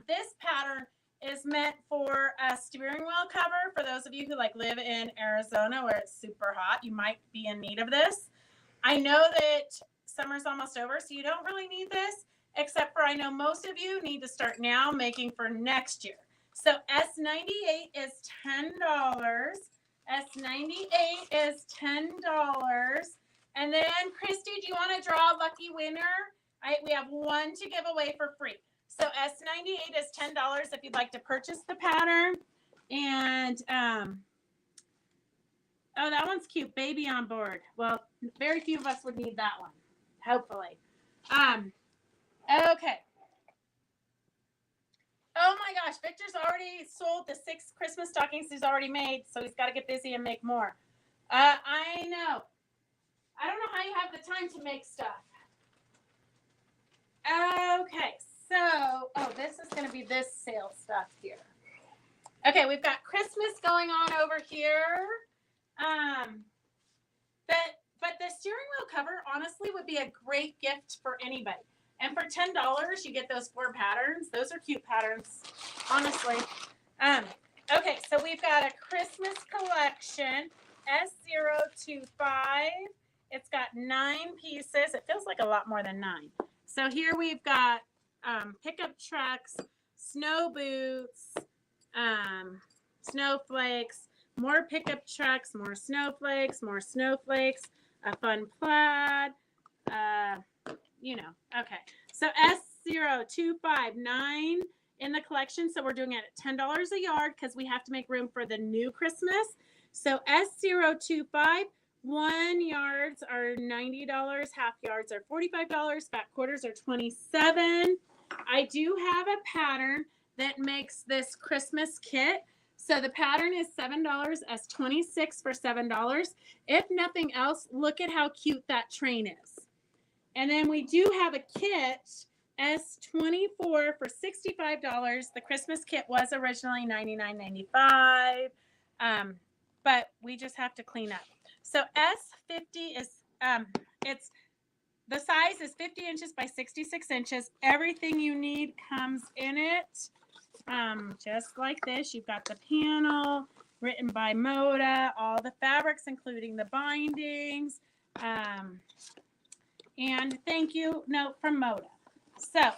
this pattern is meant for a steering wheel cover. For those of you who live in Arizona where it's super hot, you might be in need of this. I know that summer's almost over, so you don't really need this, except for I know most of you need to start now making for next year. So S98 is $10. S98 is $10. And then, Christy, do you want to draw a lucky winner? We have 1 to give away for free. So S98 is $10 if you'd like to purchase the pattern. And, oh, that one's cute. Baby on board. Well, very few of us would need that one, hopefully. Okay. Oh my gosh, Victor's already sold the 6 Christmas stockings he's already made, so he's got to get busy and make more. I know. I don't know how you have the time to make stuff. Okay, so, oh, this is going to be this sale stuff here. Okay, we've got Christmas going on over here. But the steering wheel cover, honestly, would be a great gift for anybody. And for $10, you get those 4 patterns. Those are cute patterns, honestly. Okay, so we've got a Christmas collection, S025. It's got 9 pieces. It feels like a lot more than 9. So here we've got pickup trucks, snow boots, snowflakes, more pickup trucks, more snowflakes, a fun plaid, okay. So S0259 in the collection. So we're doing it at $10 a yard because we have to make room for the new Christmas. So S025, 1 yards are $90, half yards are $45, fat quarters are $27. I do have a pattern that makes this Christmas kit. So the pattern is $7, S26 for $7. If nothing else, look at how cute that train is. And then we do have a kit, S24 for $65. The Christmas kit was originally $99.95, but we just have to clean up. So S50 is, it's, the size is 50 inches by 66 inches. Everything you need comes in it. Just like this, you've got the panel written by Moda, all the fabrics, including the bindings, and thank you note from Moda. So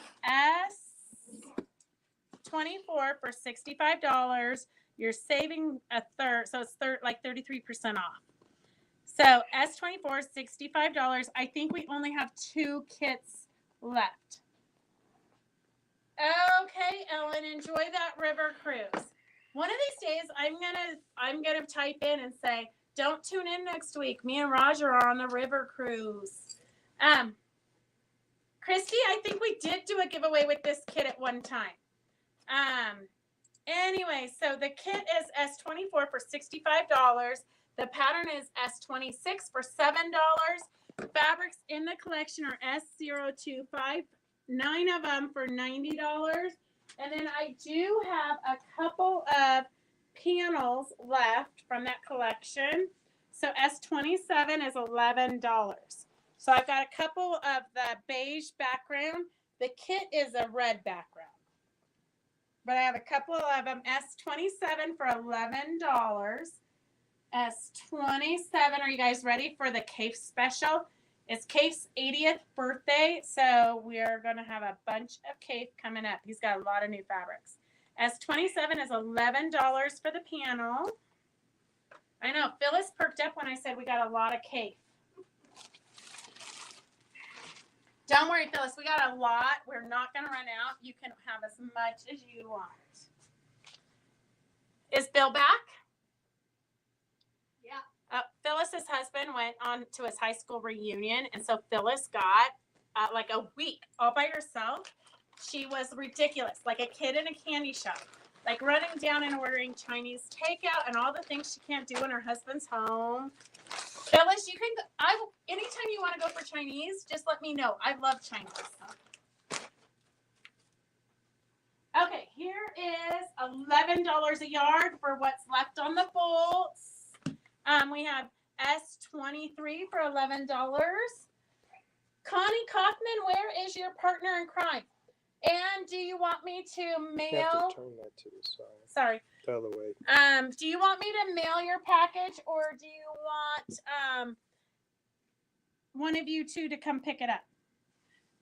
S24 for $65. You're saving a third, so it's like 33% off. So S24 is $65. I think we only have 2 kits left. Okay, Ellen, enjoy that river cruise. One of these days, I'm gonna type in and say, don't tune in next week. Me and Roger are on the river cruise. Christy, I think we did do a giveaway with this kit at one time. Anyway, so the kit is S24 for $65. The pattern is S26 for $7. Fabrics in the collection are S0259 of them for $90. And then I do have a couple of panels left from that collection. So S27 is $11. So I've got a couple of the beige background. The kit is a red background. But I have a couple of them. S27 for $11. S27. Are you guys ready for the Kaffes special? It's Kaffes' 80th birthday, so we're going to have a bunch of Kaffes coming up. He's got a lot of new fabrics. S27 is $11 for the panel. I know, Phyllis perked up when I said we got a lot of Kaffes. Don't worry, Phyllis, we got a lot. We're not going to run out. You can have as much as you want. Is Bill back? Phyllis's husband went on to his high school reunion, and so Phyllis got like a week all by herself. She was ridiculous, like a kid in a candy shop, like running down and ordering Chinese takeout and all the things she can't do in her husband's home. Phyllis, you can. Anytime you want to go for Chinese, just let me know. I love Chinese. Okay, here is $11 a yard for what's left on the bolts. We have S23 for $11. Connie Kaufman, where is your partner in crime? And do you want me to You have mail? to turn that to the side. Sorry. The other way. Do you want me to mail your package, or do you want one of you two to come pick it up?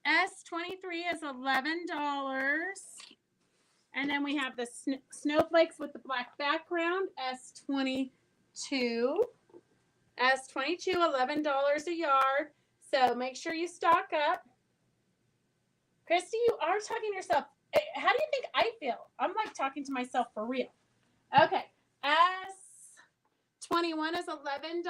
S23 is $11. And then we have the snowflakes with the black background, S22. S22, $11 a yard. So make sure you stock up. Christy, you are talking to yourself. How do you think I feel? I'm like talking to myself for real. Okay. S21 is $11.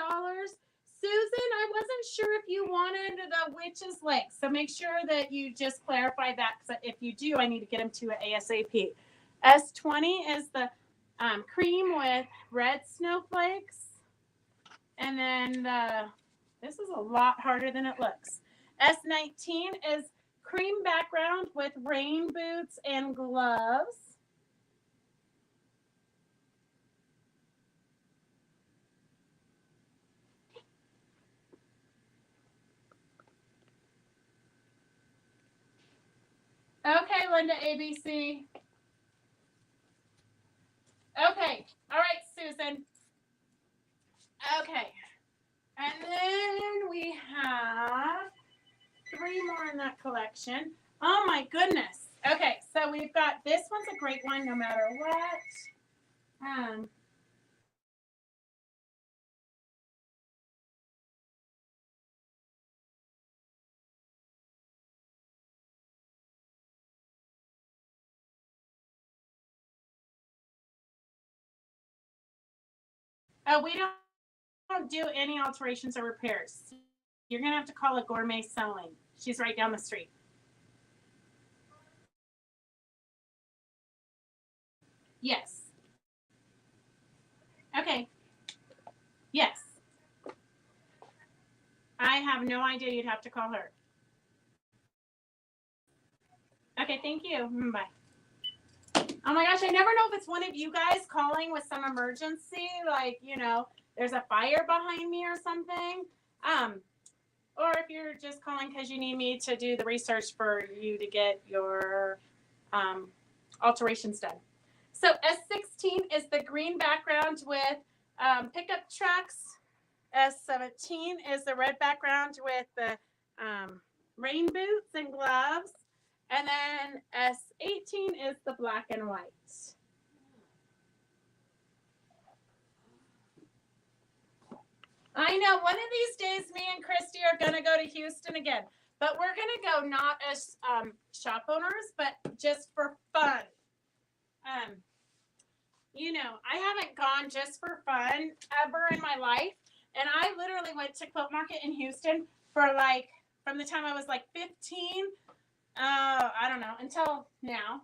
Susan, I wasn't sure if you wanted the witch's legs. So make sure that you just clarify that. Because if you do, I need to get them to an ASAP. S20 is the cream with red snowflakes. And then this is a lot harder than it looks. S19 is cream background with rain boots and gloves. Okay, Linda ABC. Okay. All right, Susan. Okay. And then we have 3 more in that collection. Oh my goodness. Okay, so we've got, this one's a great one no matter what. We don't do any alterations or repairs. You're going to have to call a Gourmet Sewing. She's right down the street. Yes. Okay. Yes. I have no idea. You'd have to call her. Okay, thank you. Bye. Oh my gosh, I never know if it's one of you guys calling with some emergency, like, you know, there's a fire behind me or something. Or if you're just calling because you need me to do the research for you to get your alterations done. So S16 is the green background with pickup trucks. S17 is the red background with the rain boots and gloves. And then S18 is the black and white. I know one of these days me and Christy are going to go to Houston again. But we're going to go not as shop owners, but just for fun. You know, I haven't gone just for fun ever in my life. And I literally went to Quilt Market in Houston for like, from the time I was like 15, I don't know, until now.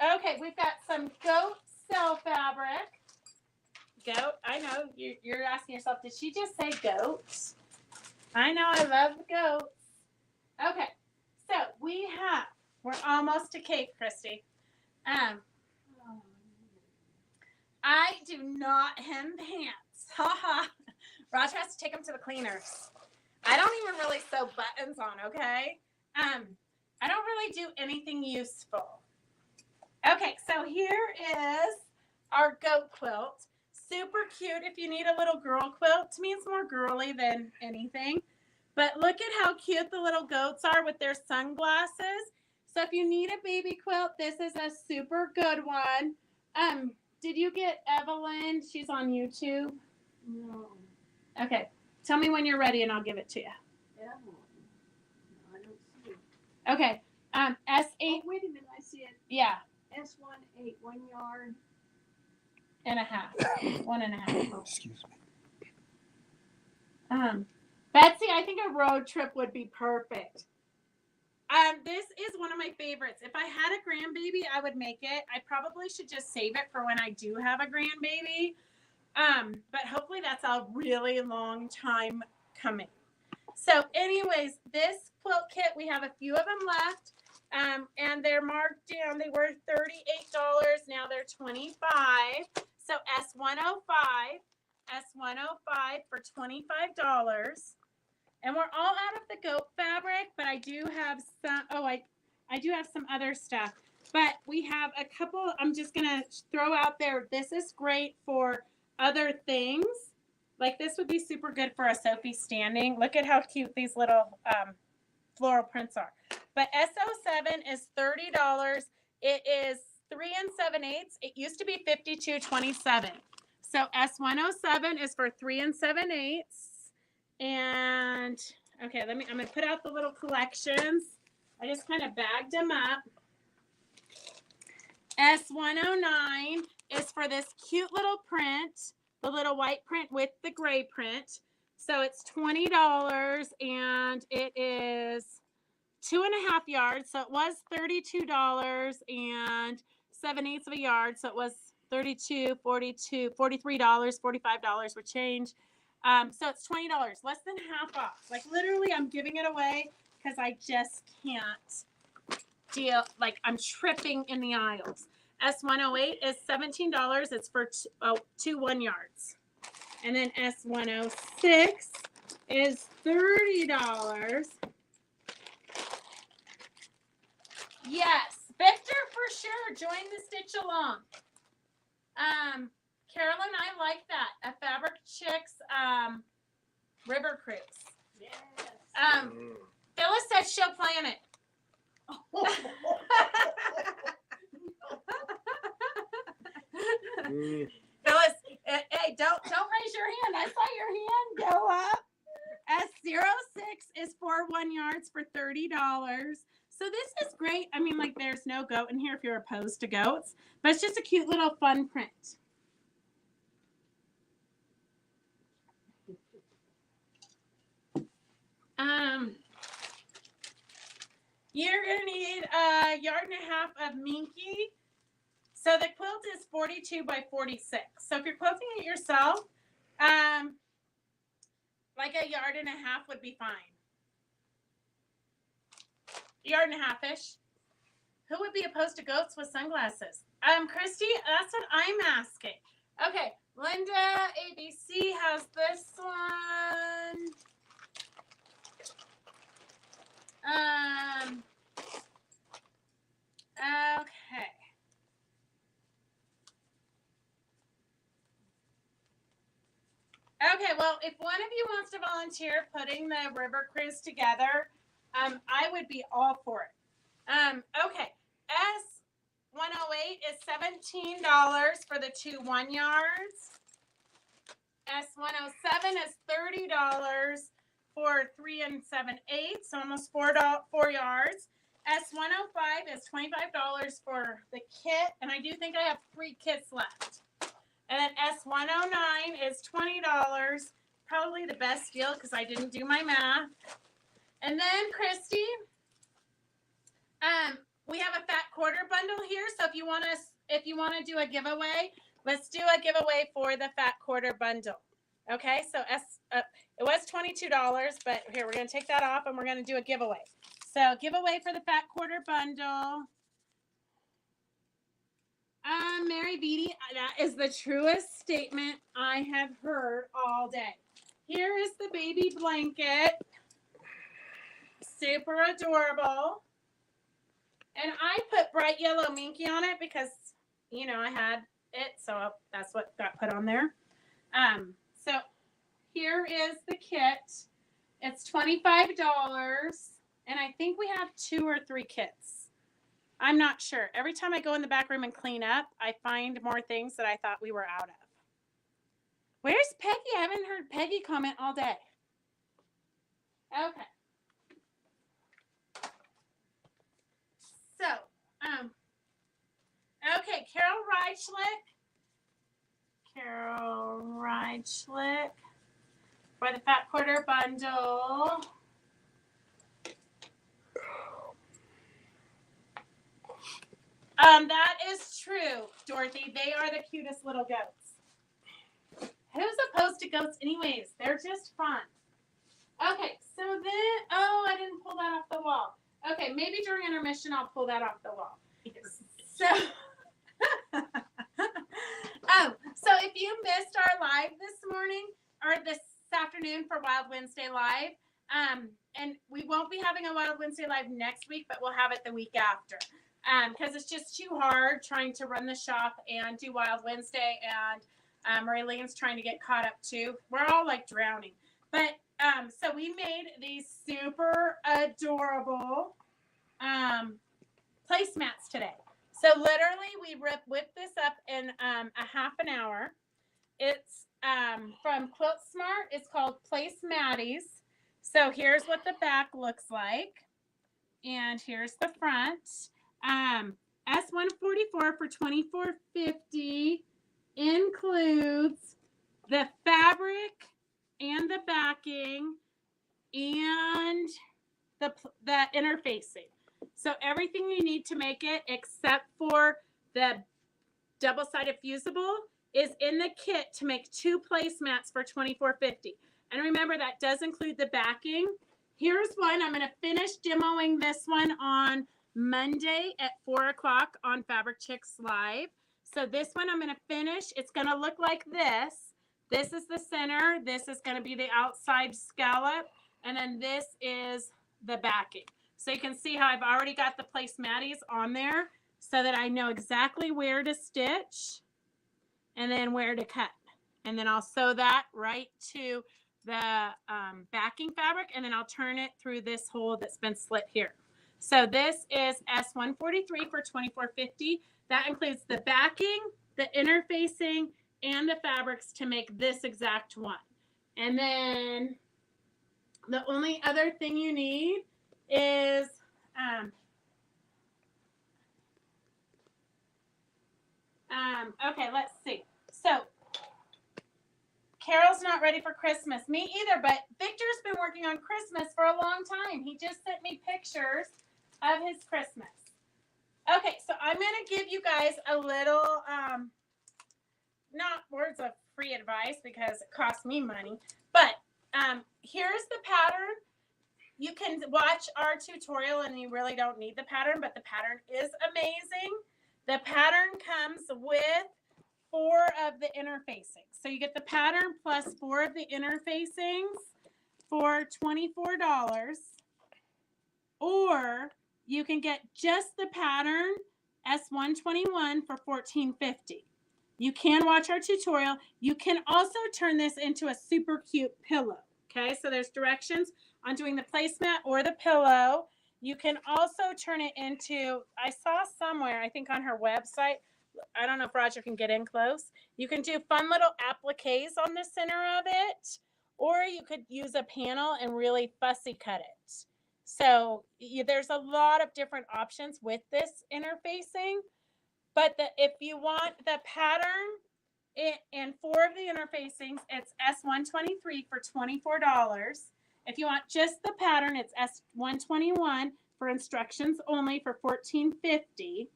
Okay, we've got some goat cell fabric. Goat, I know you're asking yourself, did she just say goats? I know, I love the goats. Okay, so we're almost to Cape, Christy. I do not hem pants. Haha. Roger has to take them to the cleaners. I don't even really sew buttons on, okay? I don't really do anything useful. Okay, so here is our goat quilt. Super cute if you need a little girl quilt. To me, it's more girly than anything. But look at how cute the little goats are with their sunglasses. So if you need a baby quilt, this is a super good one. Did you get Evelyn? She's on YouTube. No. Okay. Tell me when you're ready and I'll give it to you. Evelyn. No, I don't see it. Okay. S8. Oh, wait a minute. I see it. Yeah. S18, 1 yard. And a half. 1.5. Excuse me. Betsy, I think a road trip would be perfect. This is one of my favorites. If I had a grandbaby, I would make it. I probably should just save it for when I do have a grandbaby. But hopefully that's a really long time coming. So anyways, this quilt kit, we have a few of them left. And they're marked down. They were $38. Now they're $25. So S105 for $25. And we're all out of the goat fabric, but I do have some, I do have some other stuff. But we have a couple, I'm just going to throw out there. This is great for other things. Like this would be super good for a Sophie standing. Look at how cute these little floral prints are. But S07 is $30. It is 3 7/8. It used to be $52.27. So S107 is for 3 7/8. And okay, I'm gonna put out the little collections. I just kind of bagged them up. S109 is for this cute little print, the little white print with the gray print. So it's $20 and it is 2.5 yards. So it was $32 and 7/8 of a yard. So it was $32, $42, $43, $45 with change. So it's $20, less than half off. Like literally, I'm giving it away because I just can't deal. Like I'm tripping in the aisles. S108 is $17. It's for 2 1 yards. And then S106 is $30. Yes, Victor for sure. Join the stitch along. Carolyn, I like that. A Fabric Chicks river cruise. Yes. Phyllis said she'll plan it. Phyllis, hey, don't raise your hand. I saw your hand go up. S06 is 4 1 yards for $30. So this is great. I mean, like there's no goat in here if you're opposed to goats, but it's just a cute little fun print. You're gonna need 1.5 yards of minky. So the quilt is 42 by 46. So if you're quilting it yourself, like 1.5 yards would be fine. 1.5 yards-ish. Who would be opposed to goats with sunglasses? Christy, that's what I'm asking. Okay, Linda ABC has this one. Okay. Okay, well, if one of you wants to volunteer putting the river cruise together, I would be all for it. Okay, S108 is $17 for the 2 1 yards. S107 is $30 for 3 7/8, so almost 4 yards. S105 is $25 for the kit, and I do think I have 3 kits left. And then S109 is $20, probably the best deal because I didn't do my math. And then Christy, we have a fat quarter bundle here. So if you want to do a giveaway, let's do a giveaway for the fat quarter bundle. Okay, so it was $22, but here we're going to take that off and we're going to do a giveaway. So giveaway for the fat quarter bundle. Mary Beatty, that is the truest statement I have heard all day. Here is the baby blanket. Super adorable. And I put bright yellow minky on it because, you know, I had it, so that's what got put on there. So here is the kit. It's $25, and I think we have 2 or 3 kits. I'm not sure. Every time I go in the back room and clean up, I find more things that I thought we were out of. Where's Peggy? I haven't heard Peggy comment all day. Okay. So, okay, Carol Reitschlick for the fat quarter bundle. That is true, Dorothy. They are the cutest little goats. Who's opposed to goats anyways? They're just fun. Okay, so then, oh, I didn't pull that off the wall. Okay, maybe during intermission I'll pull that off the wall. So, so if you missed our live this morning or this afternoon for Wild Wednesday Live, and we won't be having a Wild Wednesday Live next week, but we'll have it the week after. Because it's just too hard trying to run the shop and do Wild Wednesday, and Marlene's trying to get caught up too. We're all like drowning. But so we made these super adorable placemats today. So literally we whipped this up in a half an hour. It's from Quilt Smart. It's called Placematties. So here's what the back looks like. And here's the front. S144 for $24.50 includes the fabric and the backing and the interfacing. So everything you need to make it except for the double-sided fusible is in the kit to make 2 placemats for $24.50. And remember, that does include the backing. Here's one. I'm going to finish demoing this one on Monday at 4 o'clock on Fabric Chicks Live. So this one I'm going to finish. It's going to look like this. This is the center. This is going to be the outside scallop. And then this is the backing. So you can see how I've already got the placematties on there so that I know exactly where to stitch and then where to cut. And then I'll sew that right to the backing fabric, and then I'll turn it through this hole that's been slit here. So this is S143 for $24.50. That includes the backing, the interfacing, and the fabrics to make this exact one. And then the only other thing you need is okay, let's see. So Carol's not ready for Christmas. Me either, but Victor's been working on Christmas for a long time. He just sent me pictures of his Christmas. Okay, so I'm going to give you guys a little, not words of free advice because it costs me money, but here's the pattern. You can watch our tutorial and you really don't need the pattern, but the pattern is amazing. The pattern comes with 4 of the interfacings. So you get the pattern plus 4 of the interfacings for $24. Or you can get just the pattern S121 for $14.50. You can watch our tutorial. You can also turn this into a super cute pillow. Okay, so there's directions on doing the placemat or the pillow. You can also turn it into, I saw somewhere, I think on her website, I don't know if Roger can get in close. You can do fun little appliques on the center of it, or you could use a panel and really fussy cut it. So there's a lot of different options with this interfacing, but if you want the pattern and 4 of the interfacings, it's S123 for $24. If you want just the pattern, it's S121 for for instructions only for $14.50.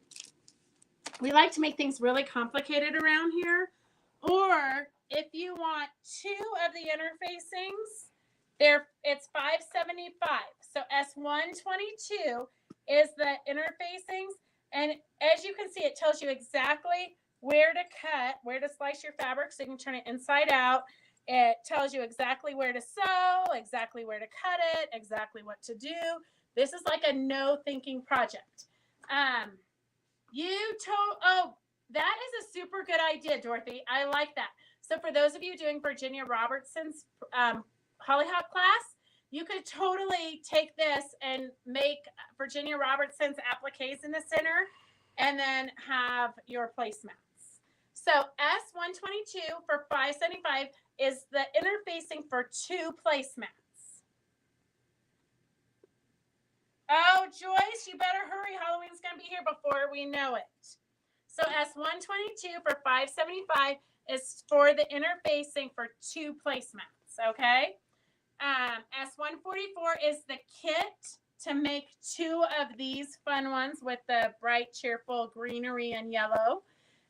We like to make things really complicated around here. Or if you want 2 of the interfacings, it's $5.75. So S122 is the interfacings, and as you can see, it tells you exactly where to cut, where to slice your fabric so you can turn it inside out. It tells you exactly where to sew, exactly where to cut it, exactly what to do. This is like a no thinking project. Oh, that is a super good idea, Dorothy. I like that. So for those of you doing Virginia Robertson's Hollyhock class, you could totally take this and make Virginia Robertson's appliques in the center and then have your placemats. So S122 for $5.75 is the interfacing for 2 placemats. Oh, Joyce, you better hurry. Halloween's going to be here before we know it. So S122 for $5.75 is for the interfacing for 2 placemats, okay? S144 is the kit to make 2 of these fun ones with the bright, cheerful greenery and yellow.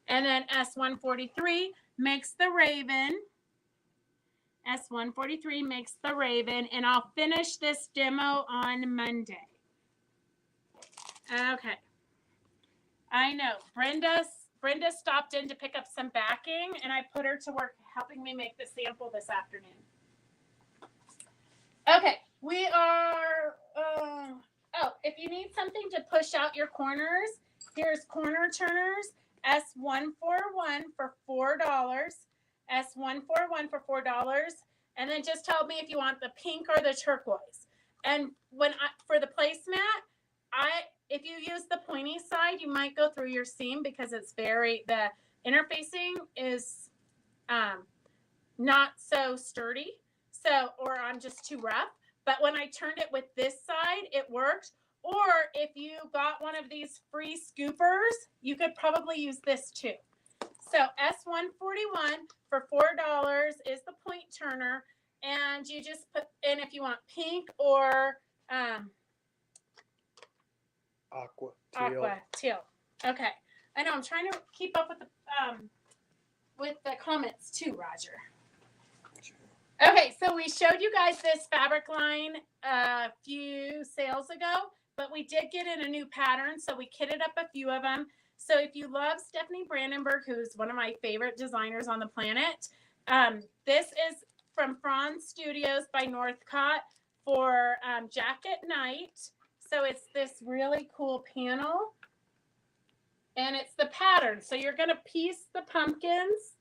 And then S143 makes the raven. S143 makes the raven, and I'll finish this demo on Monday. Okay. I know. Brenda stopped in to pick up some backing, and I put her to work helping me make the sample this afternoon. Okay, we are, if you need something to push out your corners, here's corner turners, S141 for $4, S141 for $4, and then just tell me if you want the pink or the turquoise. And for the placemat, if you use the pointy side, you might go through your seam because the interfacing is not so sturdy. Or I'm just too rough. But when I turned it with this side, it worked. Or if you got one of these free scoopers, you could probably use this too. So S141 for $4 is the point turner. And you just put in if you want pink or aqua teal. Okay. I know I'm trying to keep up with the comments too, Roger. Okay, so we showed you guys this fabric line a few sales ago, but we did get in a new pattern, so we kitted up a few of them. So if you love Stephanie Brandenburg, who's one of my favorite designers on the planet, this is from Franz Studios by Northcott for Jacket Night. So it's this really cool panel, and it's the pattern. So you're going to piece the pumpkins.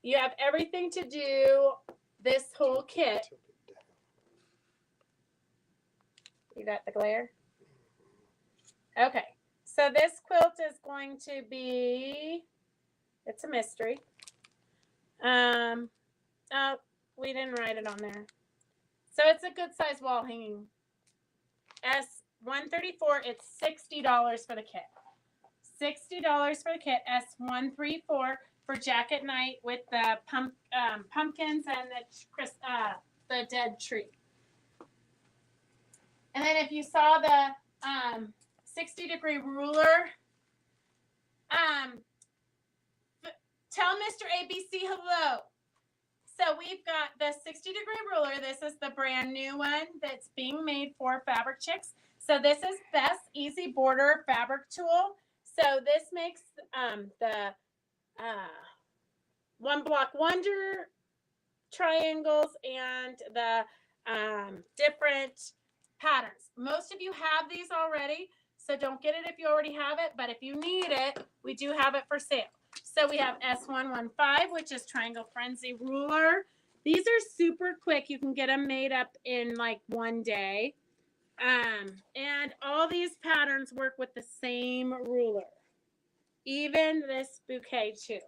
You have everything to do this whole kit. You got the glare? Okay. So this quilt is going to be, it's a mystery. Oh, we didn't write it on there. So it's a good size wall hanging. S134, it's $60 for the kit. $60 for the kit. S134 for Jacket Night with the pumpkins and the dead tree. And then if you saw the 60-degree ruler, tell Mr. ABC hello. So we've got the 60-degree ruler. This is the brand new one that's being made for Fabric Chicks. So this is Best Easy Border Fabric Tool. So this makes the One Block Wonder triangles and the different patterns. Most of you have these already, so don't get it if you already have it, but if you need it, we do have it for sale. So we have S115, which is Triangle Frenzy Ruler. These are super quick. You can get them made up in like one day. And all these patterns work with the same ruler. Even this bouquet too.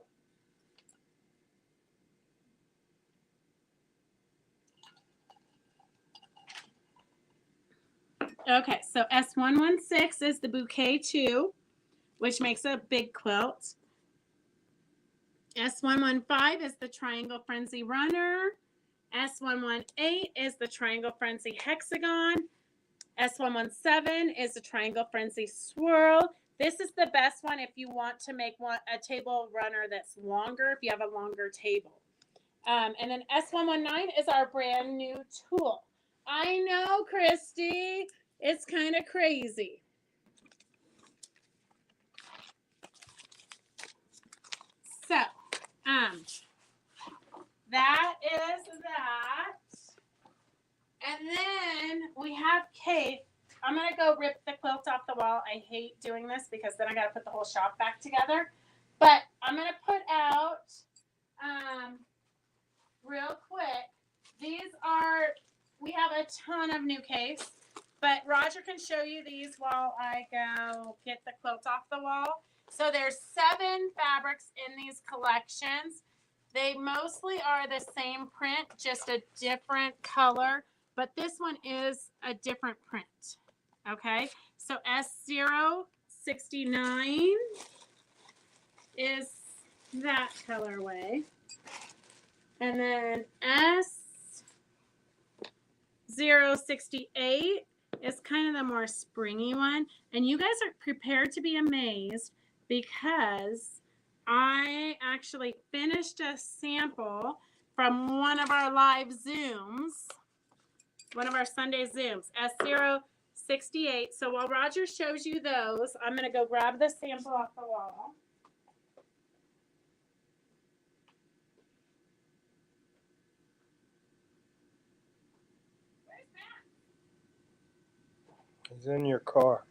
Okay, so S116 is the bouquet 2, which makes a big quilt. S115 is the Triangle Frenzy Runner. S118 is the Triangle Frenzy Hexagon. S117 is a Triangle Frenzy Swirl. This is the best one if you want to make a table runner that's longer, if you have a longer table. And then S119 is our brand new tool. I know, Christy, it's kind of crazy. So, that is that. And then we have Kate. I'm going to go rip the quilt off the wall. I hate doing this because then I got to put the whole shop back together. But I'm going to put out, real quick, we have a ton of new Kaffes, but Roger can show you these while I go get the quilt off the wall. So there's 7 fabrics in these collections. They mostly are the same print, just a different color, but this one is a different print. Okay, so S069 is that colorway. And then S068 is kind of the more springy one. And you guys are prepared to be amazed because I actually finished a sample from one of our live Zooms, one of our Sunday Zooms, S068. So while Roger shows you those, I'm going to go grab the sample off the wall. He's in your car.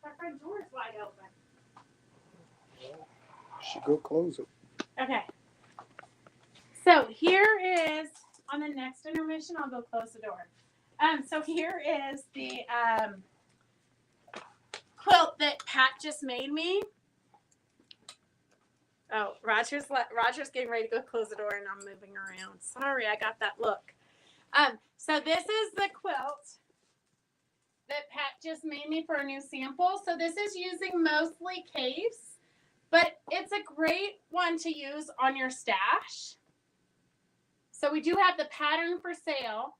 My front door is wide open. Should go close it. Okay. So here is, on the next intermission, I'll go close the door. So here is the quilt that Pat just made me. Oh, Roger's getting ready to go close the door and I'm moving around. Sorry, I got that look. So this is the quilt that Pat just made me for a new sample. So this is using mostly Kaffes, but it's a great one to use on your stash. So we do have the pattern for sale,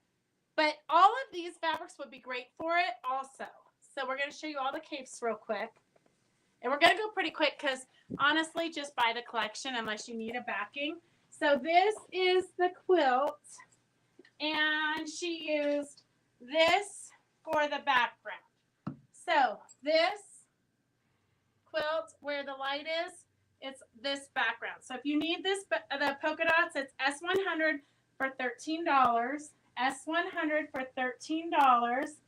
but all of these fabrics would be great for it also. So we're going to show you all the Kaffes real quick. And we're going to go pretty quick because honestly, just buy the collection unless you need a backing. So this is the quilt, and she used this for the background. So this quilt, where the light is, it's this background. So if you need this, the polka dots, it's S100 for $13. S100 for $13.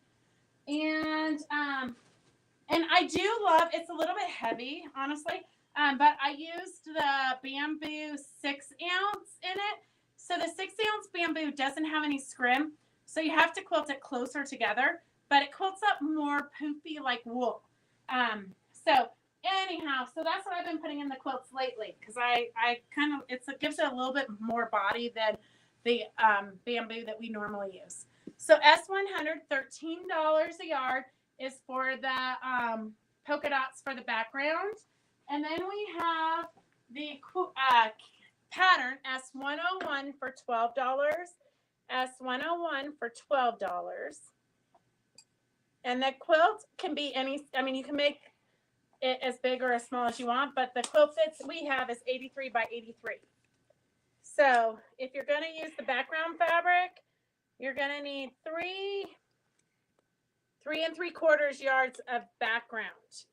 And I do love, it's a little bit heavy, honestly, but I used the bamboo 6 ounce in it. So the 6 ounce bamboo doesn't have any scrim, so you have to quilt it closer together, but it quilts up more poofy like wool. So anyhow, so that's what I've been putting in the quilts lately because I kind of, it gives it a little bit more body than the bamboo that we normally use. So S100, $13 a yard is for the polka dots for the background. And then we have the pattern S101 for $12. S101 for $12. And the quilt can be any, I mean, you can make it as big or as small as you want, but the quilt fits we have is 83 by 83. So if you're going to use the background fabric, you're going to need 3 3¾ yards of background.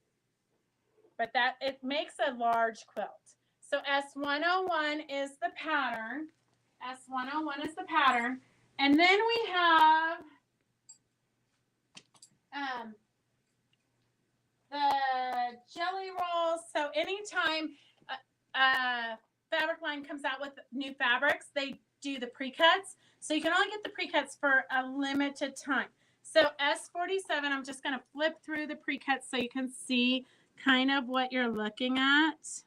But that, it makes a large quilt. So S101 is the pattern. S101 is the pattern. And then we have the jelly rolls. So anytime a fabric line comes out with new fabrics, they do the pre-cuts. So you can only get the pre-cuts for a limited time. So S47, I'm just going to flip through the pre-cuts so you can see kind of what you're looking at.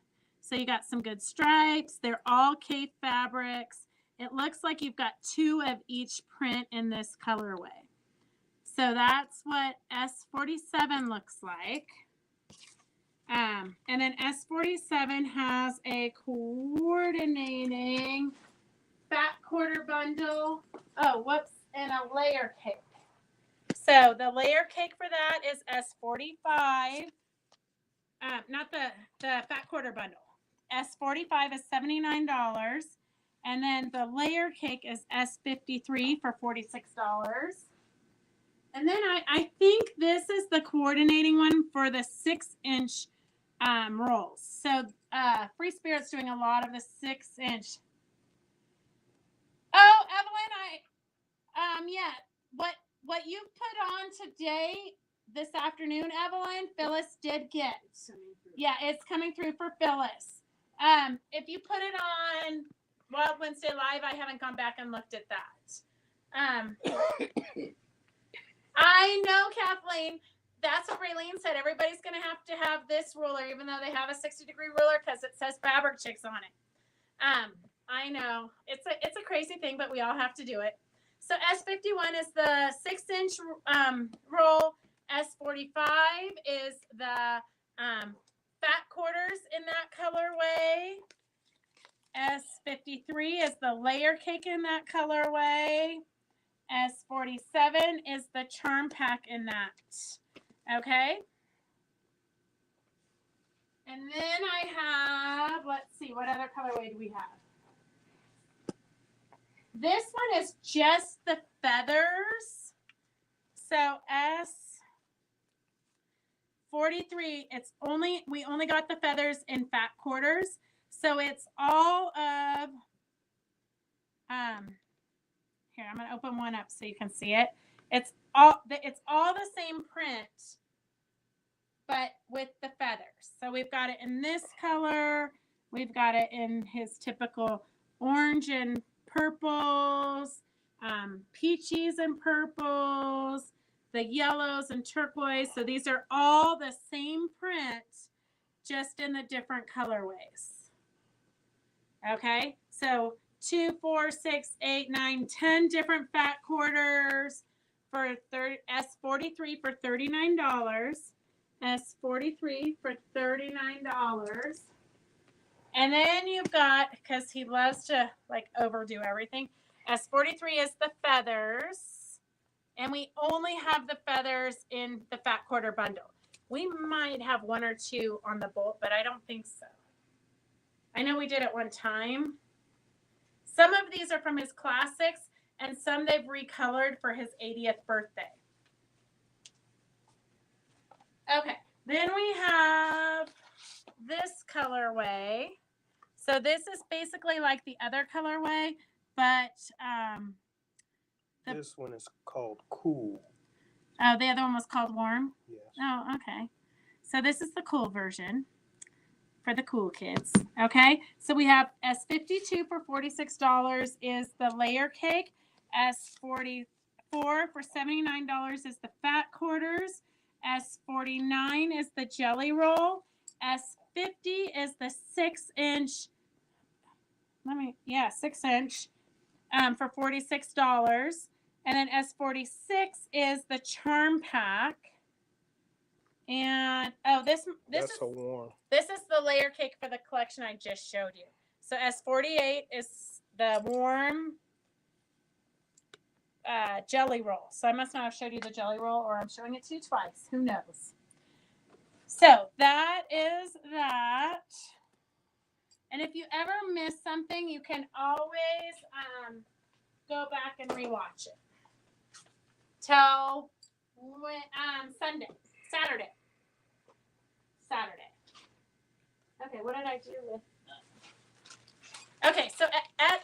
So you got some good stripes. They're all Kafe fabrics. It looks like you've got 2 of each print in this colorway. So that's what S47 looks like. And then S47 has a coordinating fat quarter bundle. Oh, whoops, and a layer cake. So the layer cake for that is S45. Not the fat quarter bundle. S45 is $79. And then the layer cake is S53 for $46. And then I think this is the coordinating one for the 6-inch rolls. So Free Spirit's doing a lot of the 6-inch. Oh, Evelyn, yeah, what you put on today, this afternoon, Evelyn, Phyllis did get. Yeah, it's coming through for Phyllis. If you put it on Wild Wednesday Live, I haven't gone back and looked at that. I know, Kathleen. That's what Raylene said. Everybody's going to have this ruler, even though they have a 60-degree ruler, because it says Fabric Chicks on it. I know. It's a crazy thing, but we all have to do it. So S51 is the 6-inch roll. S45 is the fat quarters in that colorway. S53 is the layer cake in that colorway. S47 is the charm pack in that. Okay. And then I have, let's see, what other colorway do we have? This one is just the feathers. So S43, we only got the feathers in fat quarters. So it's all of, here, I'm going to open one up so you can see it. It's all the same print, but with the feathers. So we've got it in this color. We've got it in his typical orange and purples, peaches and purples, the yellows and turquoise. So these are all the same print, just in the different colorways. Okay, so 2, 4, 6, 8, 9, 10 different fat quarters for S43 for $39. S43 for $39. And then you've got, because he loves to like overdo everything, S43 is the feathers. And we only have the feathers in the fat quarter bundle. We might have 1 or 2 on the bolt, but I don't think so. I know we did it one time. Some of these are from his classics, and some they've recolored for his 80th birthday. Okay, then we have this colorway. So this is basically like the other colorway, but this one is called Cool. Oh, the other one was called Warm? Yes. Oh, okay. So this is the cool version for the cool kids. Okay, so we have S52 for $46 is the layer cake. S44 for $79 is the fat quarters. S49 is the jelly roll. S50 is the 6-inch. 6-inch for $46. And then S46 is the charm pack. And this That's is a warm. This is the layer cake for the collection I just showed you. So S48 is the warm jelly roll. So I must not have showed you the jelly roll, or I'm showing it to you twice. Who knows? So that is that. And if you ever miss something, you can always go back and rewatch it till Saturday. Okay, what did I do with? Okay, so at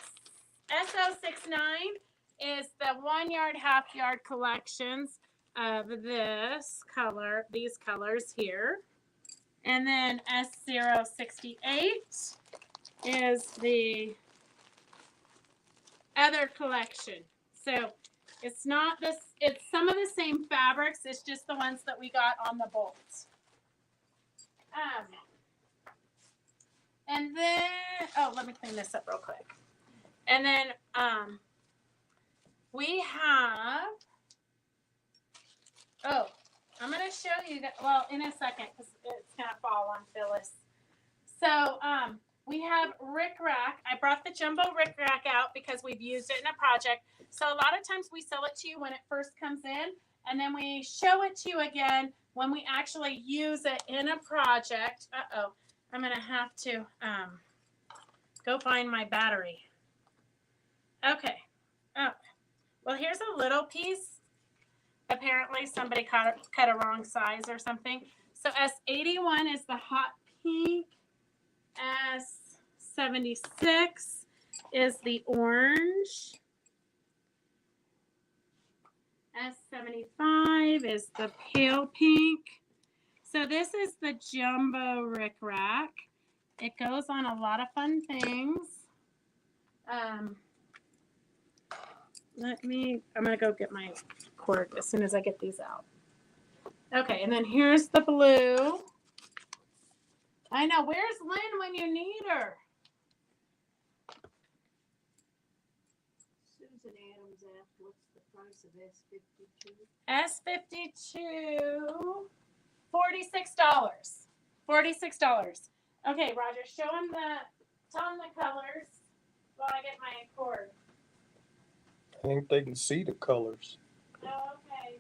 SO69 is the 1 yard, half yard collections of this color, these colors here. And then S068 is the other collection. So it's not this, it's some of the same fabrics, it's just the ones that we got on the bolts. And then, oh, let me clean this up real quick. And then we have, oh, I'm going to show you that, well, in a second, because it's going to fall on Phyllis. So we have Rick Rack. I brought the jumbo Rick Rack out because we've used it in a project. So a lot of times we sell it to you when it first comes in, and then we show it to you again when we actually use it in a project. Uh-oh, I'm going to have to go find my battery. Okay. Oh, well, here's a little piece. Apparently somebody cut a wrong size or something. So S81 is the hot pink. S76 is the orange. S75 is the pale pink. So this is the jumbo Rick Rack. It goes on a lot of fun things. I'm going to go get my cord as soon as I get these out. Okay, and then here's the blue. I know. Where's Lynn when you need her? Susan Adams asked, what's the price of S52? S52, $46. $46. Okay, Roger, tell him the colors while I get my cord. I think they can see the colors. Oh, okay.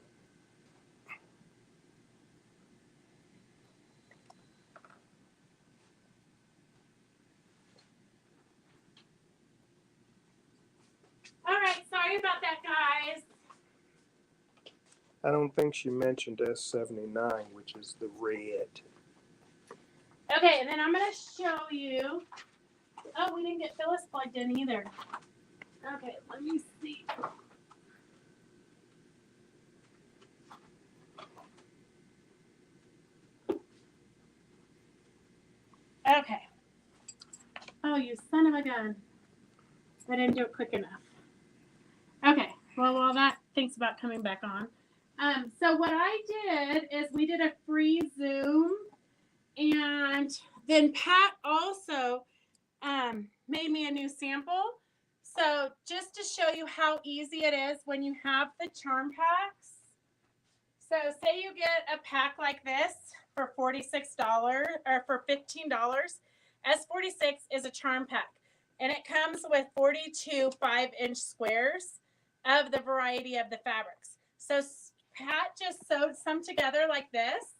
All right, sorry about that, guys. I don't think she mentioned S79, which is the red. Okay, and then I'm going to show you. Oh, we didn't get Phyllis plugged in either. Okay, let me see. Okay. Oh, you son of a gun. I didn't do it quick enough. Okay, well, while that thinks about coming back on. So what I did is we did a free Zoom, and then Pat also made me a new sample. So just to show you how easy it is when you have the charm packs. So say you get a pack like this for $46 or for $15. S46 is a charm pack, and it comes with 42 5-inch squares of the variety of the fabrics. So Pat just sewed some together like this,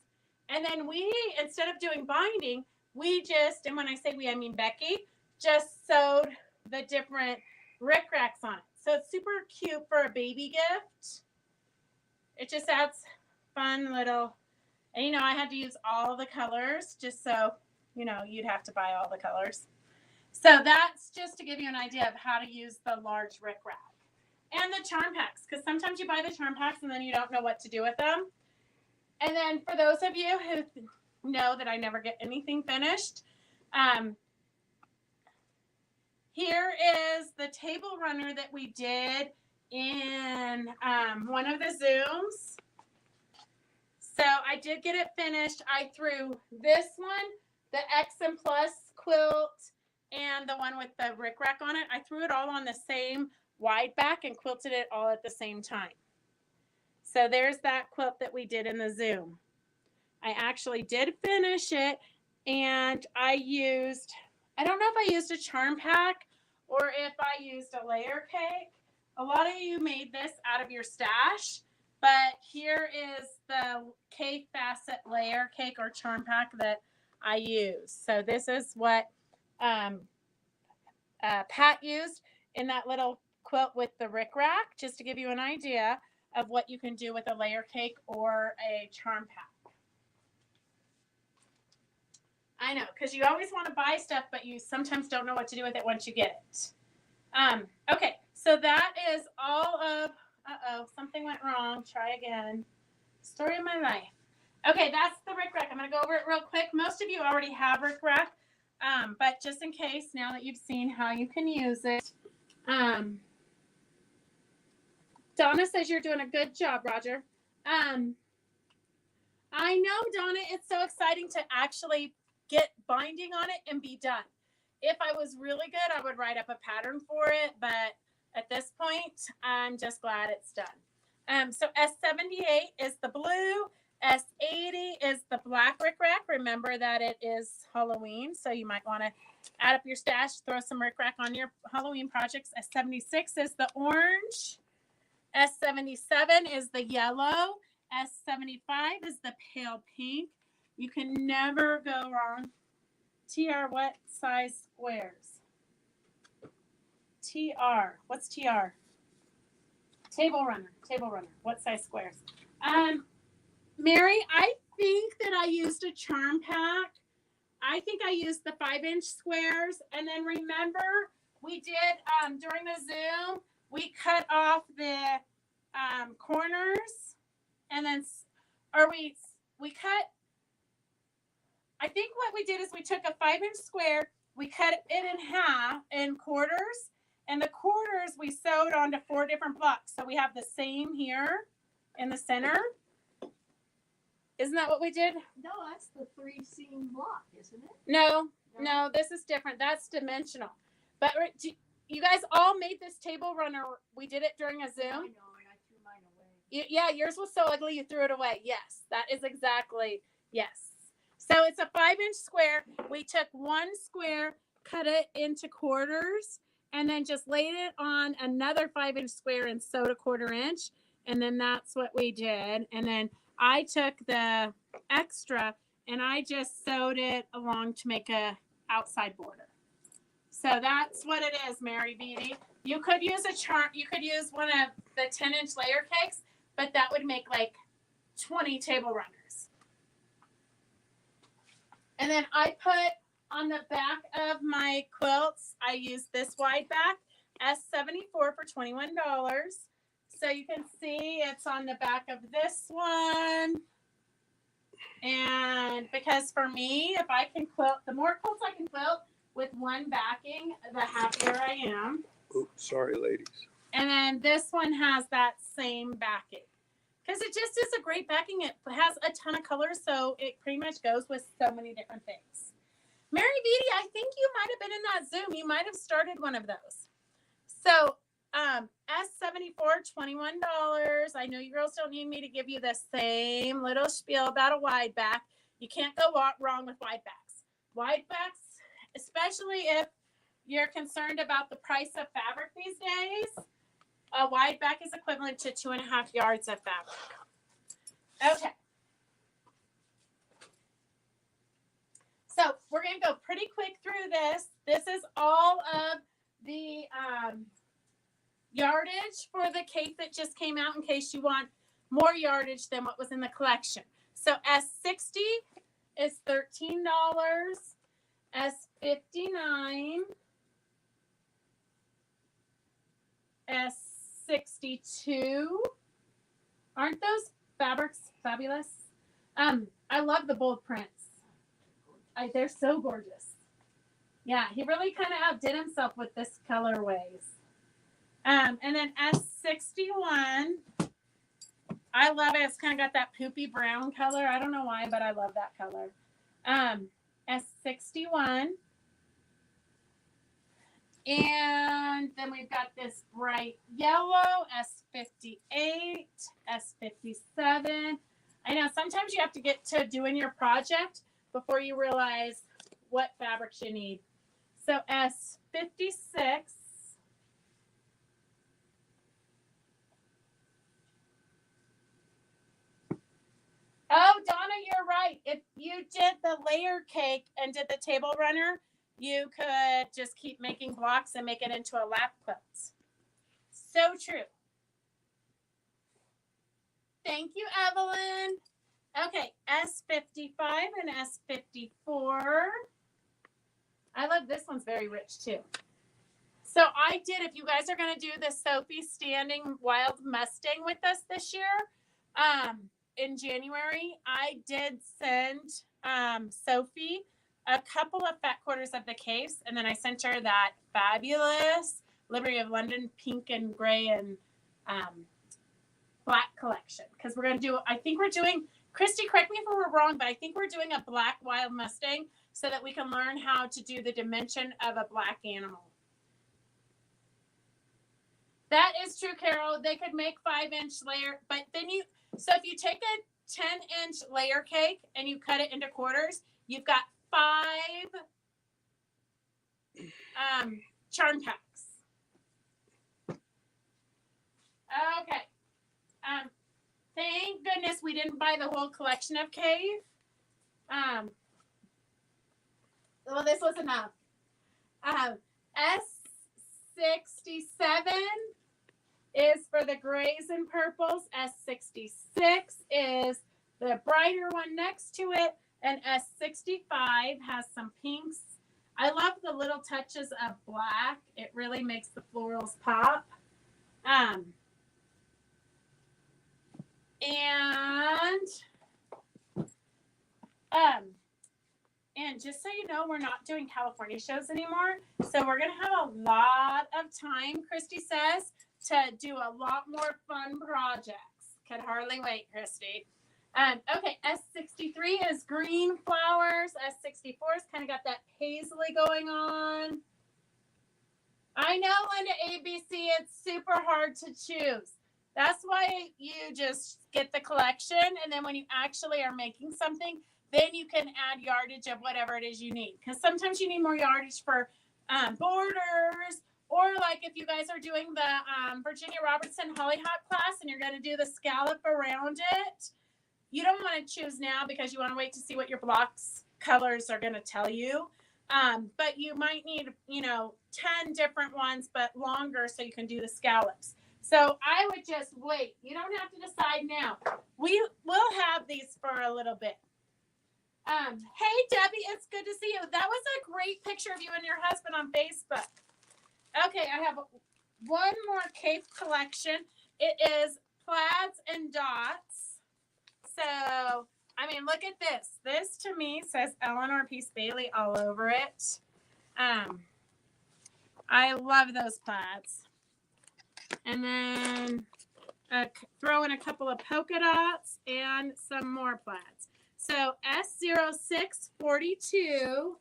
and then we, instead of doing binding, we just, and when I say we, I mean Becky, just sewed the different Rick Racks on it. So it's super cute for a baby gift. It just adds fun little, and you know, I had to use all the colors just so, you know, you'd have to buy all the colors. So that's just to give you an idea of how to use the large Rick Rack. And the charm packs, because sometimes you buy the charm packs and then you don't know what to do with them. And then for those of you who know that I never get anything finished, here is the table runner that we did in one of the Zooms. So I did get it finished. I threw this one, the XM Plus quilt, and the one with the Rick Rack on it. I threw it all on the same wide back and quilted it all at the same time. So there's that quilt that we did in the Zoom. I actually did finish it, and I don't know if I used a charm pack or if I used a layer cake. A lot of you made this out of your stash, but here is the cake facet layer cake or charm pack that I use. So this is what Pat used in that little quilt with the Rick Rack, just to give you an idea of what you can do with a layer cake or a charm pack. I know, because you always want to buy stuff, but you sometimes don't know what to do with it once you get it. Okay, so that is all of, something went wrong. Try again. Story of my life. Okay, that's the Rick Rack. I'm going to go over it real quick. Most of you already have Rick Rack, but just in case, now that you've seen how you can use it. Donna says you're doing a good job, Roger. I know, Donna, it's so exciting to actually get binding on it and be done. if I was really good, I would write up a pattern for it. But at this point, I'm just glad it's done. So S78 is the blue. S80 is the black rickrack. Remember that it is Halloween, so you might want to add up your stash, throw some rickrack on your Halloween projects. S76 is the orange. S77 is the yellow. S75 is the pale pink. You can never go wrong. TR, what size squares? TR, what's TR? Table runner. What size squares? Mary, I think that I used a charm pack. I think I used the 5-inch squares. And then remember, we did, during the Zoom, we cut off the corners. And then, we cut, I think what we did is we took a 5-inch square, we cut it in half in quarters. And the quarters we sewed onto 4 different blocks. So we have the same here in the center. Isn't that what we did? No, that's the 3-seam block, isn't it? No, this is different. That's dimensional. But you guys all made this table runner. We did it during a Zoom. I know, and I threw mine away. Yeah, yours was so ugly you threw it away. Yes, that is exactly, yes. So it's a 5-inch square. We took 1 square, cut it into quarters, and then just laid it on another 5-inch square and sewed a 1/4 inch. And then that's what we did. And then I took the extra and I just sewed it along to make a outside border. So that's what it is, Mary Beatty. You could use a chart. You could use one of the 10-inch layer cakes, but that would make like 20 table runners. And then I put on the back of my quilts, I used this wide back, S74 for $21. So you can see it's on the back of this one. And because for me, if I can quilt, the more quilts I can quilt with one backing, the happier I am. Oops, sorry, ladies. And then this one has that same backing. Because it just is a great backing. It has a ton of colors, so it pretty much goes with so many different things. Mary Beatty, I think you might have been in that Zoom. You might have started one of those. So S74, $21. I know you girls don't need me to give you the same little spiel about a wide back. You can't go wrong with wide backs. Wide backs, especially if you're concerned about the price of fabric these days, a wide back is equivalent to 2.5 yards of fabric. Okay. So we're going to go pretty quick through this. This is all of the yardage for the cake that just came out in case you want more yardage than what was in the collection. So S60 is $13. S59, S62. Aren't those fabrics fabulous? I love the bold prints. They're so gorgeous. Yeah, he really kind of outdid himself with this colorways. And then S61. I love it. It's kind of got that poopy brown color. I don't know why, but I love that color. S61. And then we've got this bright yellow, S58, S57. I know sometimes you have to get to doing your project before you realize what fabrics you need. So S56. Oh, Donna, you're right. If you did the layer cake and did the table runner, you could just keep making blocks and make it into a lap quilt. So true. Thank you, Evelyn. Okay, S55 and S54. I love this one's very rich too. So I did, if you guys are going to do the Sophie Standing Wild Mustang with us this year, in January, I did send Sophie a couple of fat quarters of the case, and then I sent her that fabulous Liberty of London pink and gray and black collection. Because we're going to do, I think we're doing, Christy, correct me if we're wrong, but I think we're doing a black Wild Mustang so that we can learn how to do the dimension of a black animal. That is true, Carol. They could make 5-inch layer, but then so if you take a 10-inch layer cake and you cut it into quarters, you've got 5 charm packs. Okay. Thank goodness we didn't buy the whole collection of cave. Well, this was enough. S67 is for the grays and purples. S66 is the brighter one next to it. And S65 has some pinks. I love the little touches of black. It really makes the florals pop. And just so you know, we're not doing California shows anymore. So we're going to have a lot of time, Christy says, to do a lot more fun projects. Could hardly wait, Christy. Okay, S63 is green flowers. S64 is kind of got that paisley going on. I know, Linda ABC, it's super hard to choose. That's why you just get the collection, and then when you actually are making something, then you can add yardage of whatever it is you need. Because sometimes you need more yardage for borders, or like if you guys are doing the Virginia Robertson Hollyhock class and you're going to do the scallop around it, you don't want to choose now because you want to wait to see what your blocks colors are going to tell you. But you might need, 10 different ones, but longer so you can do the scallops. So I would just wait. You don't have to decide now. We will have these for a little bit. Hey, Debbie, it's good to see you. That was a great picture of you and your husband on Facebook. Okay, I have one more cape collection. It is plaids and dots. So, look at this. This, to me, says Eleanor Peace Bailey all over it. I love those plaids. And then throw in a couple of polka dots and some more plaids. So S0642,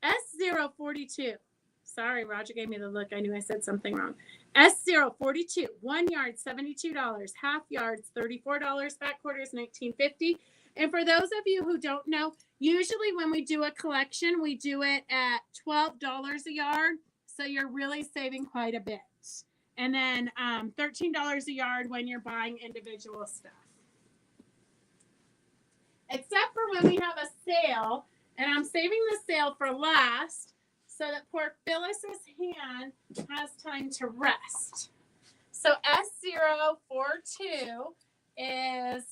S042. Sorry, Roger gave me the look. I knew I said something wrong. S042, 1 yard, $72, half yards, $34, back quarters, $19.50. And for those of you who don't know, usually when we do a collection, we do it at $12 a yard. So you're really saving quite a bit. And then $13 a yard when you're buying individual stuff. Except for when we have a sale, and I'm saving the sale for last so that poor Phyllis's hand has time to rest. So S042 is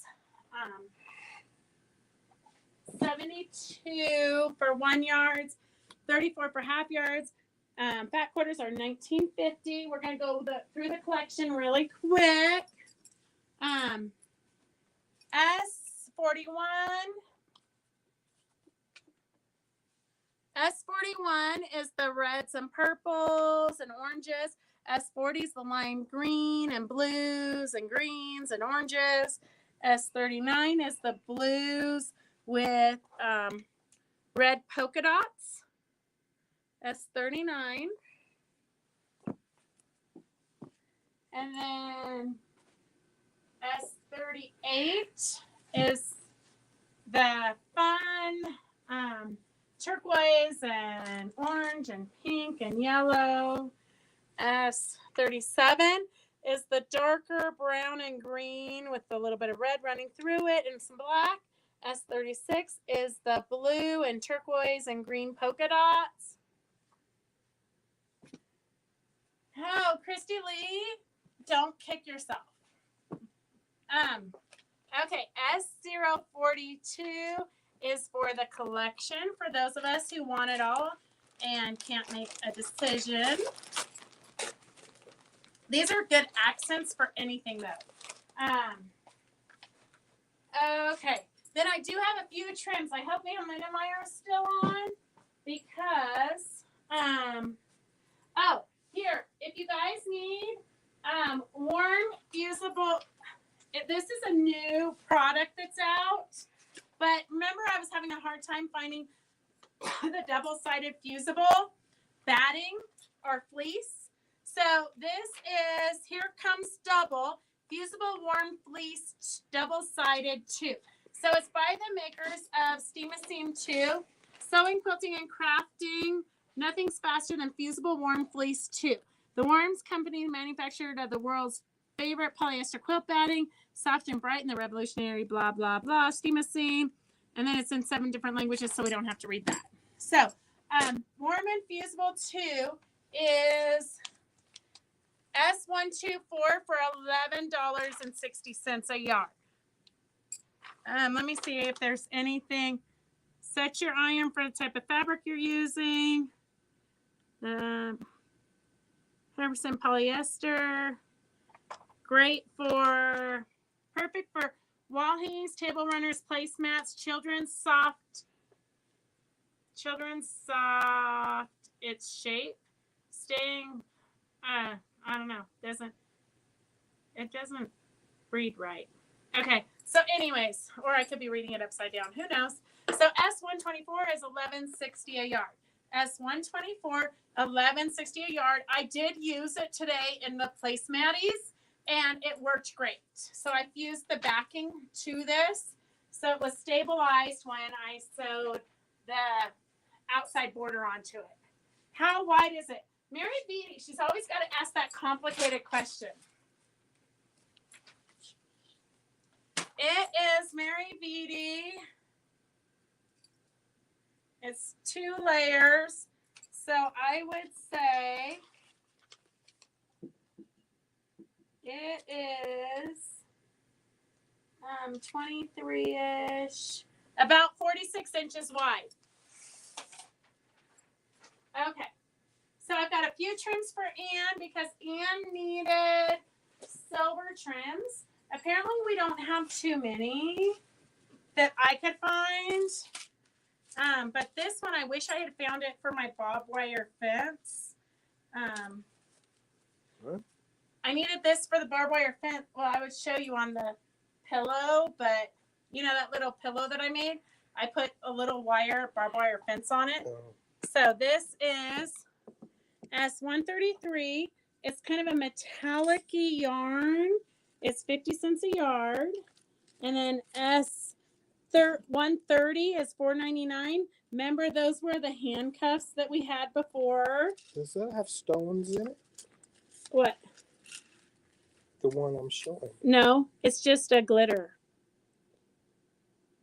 72 for 1 yard, 34 for half yards. Back quarters are $19.50. We're going to go through the collection really quick. S41 is the reds and purples and oranges. S40 is the lime green and blues and greens and oranges. S39 is the blues with red polka dots. S39. And then S38 is the fun turquoise and orange and pink and yellow. S37 is the darker brown and green with a little bit of red running through it and some black. S36 is the blue and turquoise and green polka dots. Oh, Christy Lee, don't kick yourself. Okay, S042 is for the collection for those of us who want it all and can't make a decision. These are good accents for anything though. Okay, then I do have a few trims. I hope Ma'am Lindemeyer is still on because, here, if you guys need warm, fusible, this is a new product that's out. But remember, I was having a hard time finding the double-sided fusible batting or fleece. So this is Here Comes Double Fusible Warm Fleece Double-Sided 2. So it's by the makers of Steam 2. Sewing, quilting, and crafting. Nothing's faster than Fusible Warm Fleece 2. The Worms Company manufactured the world's favorite polyester quilt batting. Soft and bright in the revolutionary blah, blah, blah. Steam. And then it's in 7 different languages, so we don't have to read that. So, Warm and Fusible 2 is S124 for $11.60 a yard. Let me see if there's anything. Set your iron for the type of fabric you're using. 100% polyester. Perfect for wall hangings, table runners, placemats, children's soft. Its shape, staying. I don't know. It doesn't read right. Okay. So, anyways, or I could be reading it upside down. Who knows? So S124 is $11.60 a yard. S124, $11.60 a yard. I did use it today in the placematties, and it worked great. So I fused the backing to this, so it was stabilized when I sewed the outside border onto it. How wide is it? Mary Beatty, she's always got to ask that complicated question. It is Mary Beatty. It's 2 layers. So I would say it is 23-ish, about 46 inches wide. Okay. So I've got a few trims for Anne because Anne needed silver trims. Apparently we don't have too many that I could find. But this one, I wish I had found it for my barbed wire fence. What? I needed this for the barbed wire fence. Well, I would show you on the pillow, but you know that little pillow that I made? I put a little barbed wire fence on it. Oh. So this is S133. It's kind of a metallic-y yarn. It's 50 cents a yard. And then S130 is $4.99. Remember, those were the handcuffs that we had before. Does that have stones in it? What? The one I'm showing. No, it's just a glitter.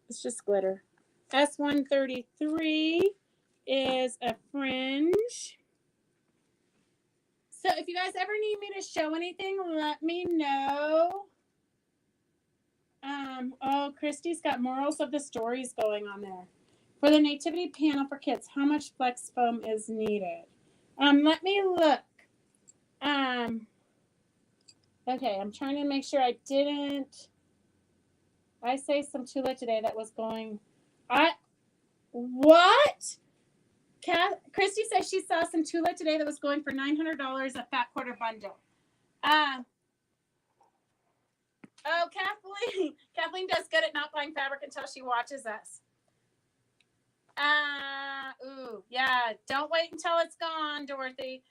It's just glitter. S133 is a fringe. So if you guys ever need me to show anything, let me know. Oh, Christy's got morals of the stories going on there. For the nativity panel for kids, how much flex foam is needed? Let me look. Okay, I'm trying to make sure I didn't. I say some Tula today that was going. What? Christy says she saw some Tula today that was going for $900 a fat quarter bundle. Oh, Kathleen does good at not buying fabric until she watches us. Yeah. Don't wait until it's gone, Dorothy.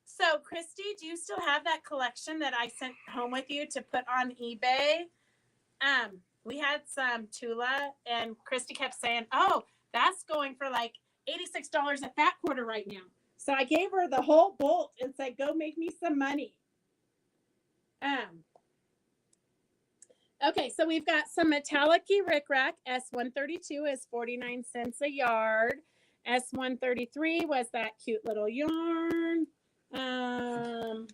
So Christy, do you still have that collection that I sent home with you to put on eBay? We had some Tula, and Christy kept saying, "Oh, that's going for like $86 a fat quarter right now." So I gave her the whole bolt and said, "Go make me some money." Okay, so we've got some metallic-y rickrack. S132 is 49 cents a yard. S133 was that cute little yarn. And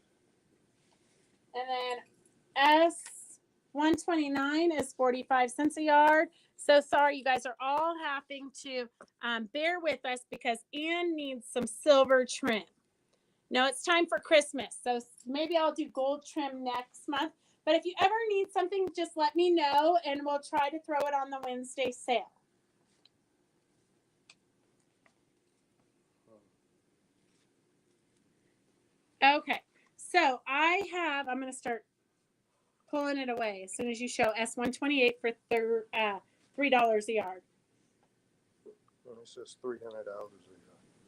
then S129 is 45 cents a yard. So sorry, you guys are all having to bear with us because Anne needs some silver trim. Now it's time for Christmas, so maybe I'll do gold trim next month. But if you ever need something, just let me know, and we'll try to throw it on the Wednesday sale. Okay, so I'm going to start pulling it away as soon as you show S128 for $3 a yard. It says $300 a yard.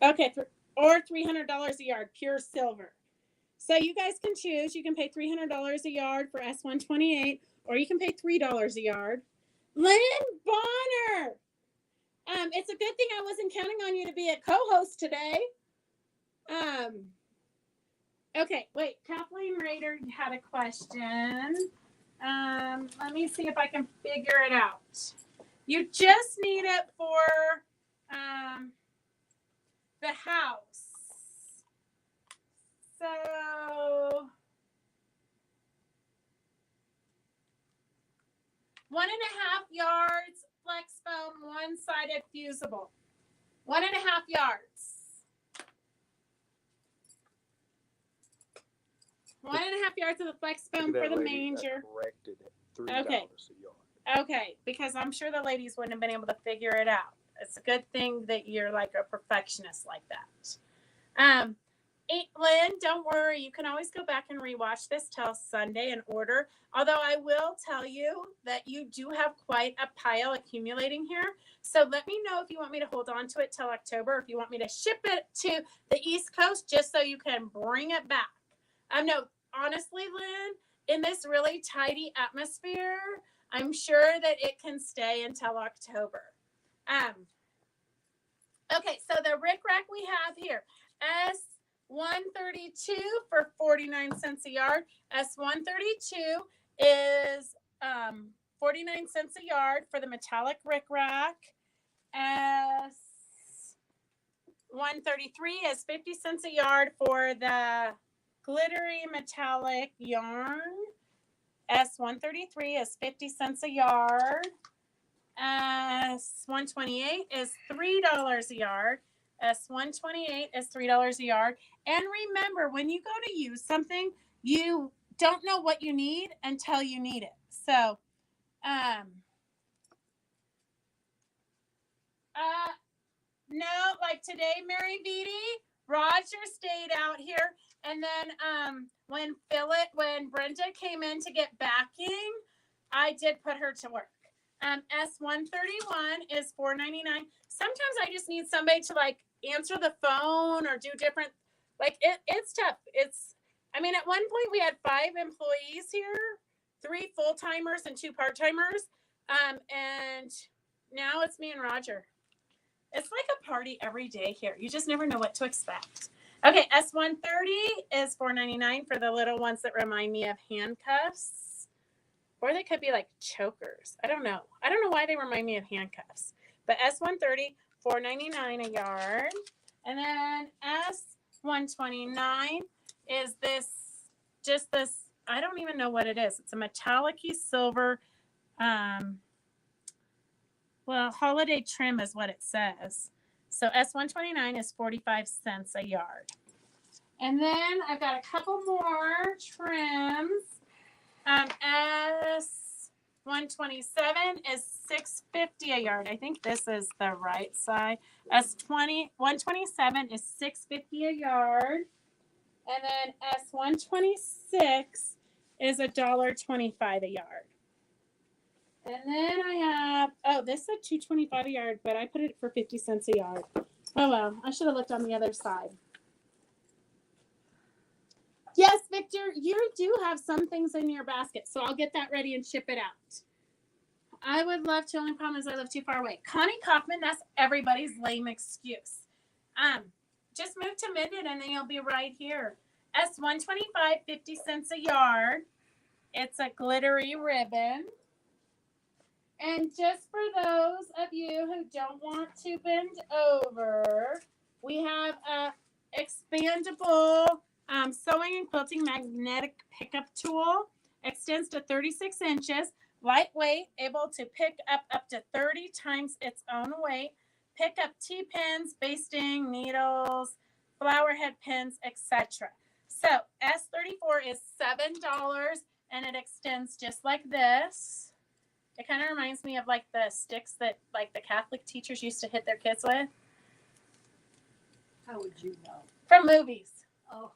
Okay, or $300 a yard, pure silver. So you guys can choose. You can pay $300 a yard for S128, or you can pay $3 a yard. Lynn Bonner! It's a good thing I wasn't counting on you to be a co-host today. Okay, wait. Kathleen Rader had a question. Let me see if I can figure it out. You just need it for the house. So 1.5 yards flex foam, one-sided fusible. 1.5 yards. 1.5 yards of the flex foam for the manger. Corrected it. $3 Okay. a yard. Okay, because I'm sure the ladies wouldn't have been able to figure it out. It's a good thing that you're like a perfectionist like that. Lynn, don't worry. You can always go back and rewatch this till Sunday and order. Although I will tell you that you do have quite a pile accumulating here. So let me know if you want me to hold on to it till October, or if you want me to ship it to the East Coast just so you can bring it back. No, honestly, Lynn, in this really tidy atmosphere, I'm sure that it can stay until October. Okay, so the rickrack we have here, S132 for 49 cents a yard. S132 is 49 cents a yard for the metallic rickrack. S133 is 50 cents a yard for the glittery metallic yarn. S133 is 50 cents a yard. S128 is $3 a yard. S128 is $3 a yard. And remember, when you go to use something, you don't know what you need until you need it. So, no, like today, Mary Beatty, Roger stayed out here. And then when Brenda came in to get backing, I did put her to work. S131 is $4.99. Sometimes I just need somebody to like answer the phone or do different, like it's tough. At one point we had 5 employees here, 3 full-timers and 2 part-timers. And now it's me and Roger. It's like a party every day here. You just never know what to expect. Okay, S130 is $4.99 for the little ones that remind me of handcuffs. Or they could be like chokers. I don't know. I don't know why they remind me of handcuffs. But S130, $4.99 a yard. And then S129 is this, I don't even know what it is. It's a metallic-y silver, holiday trim is what it says. So S129 is 45 cents a yard. And then I've got a couple more trims. S127 is $6.50 a yard. I think this is the right side. S127 is $6.50 a yard. And then S126 is $1.25 a yard. And then I have, this said $2.25 a yard, but I put it for 50 cents a yard. Oh well, I should have looked on the other side. Yes, Victor, you do have some things in your basket, so I'll get that ready and ship it out. I would love to, only problem is I live too far away. Connie Kaufman, that's everybody's lame excuse. Just move to Minden and then you'll be right here. S125, 50 cents a yard. It's a glittery ribbon. And just for those of you who don't want to bend over, we have a expandable sewing and quilting magnetic pickup tool. Extends to 36 inches. Lightweight, able to pick up to 30 times its own weight. Pick up T-pins, basting, needles, flower head pins, etc. So S34 is $7 and it extends just like this. It kind of reminds me of like the sticks that like the Catholic teachers used to hit their kids with. How would you know? From movies. Oh.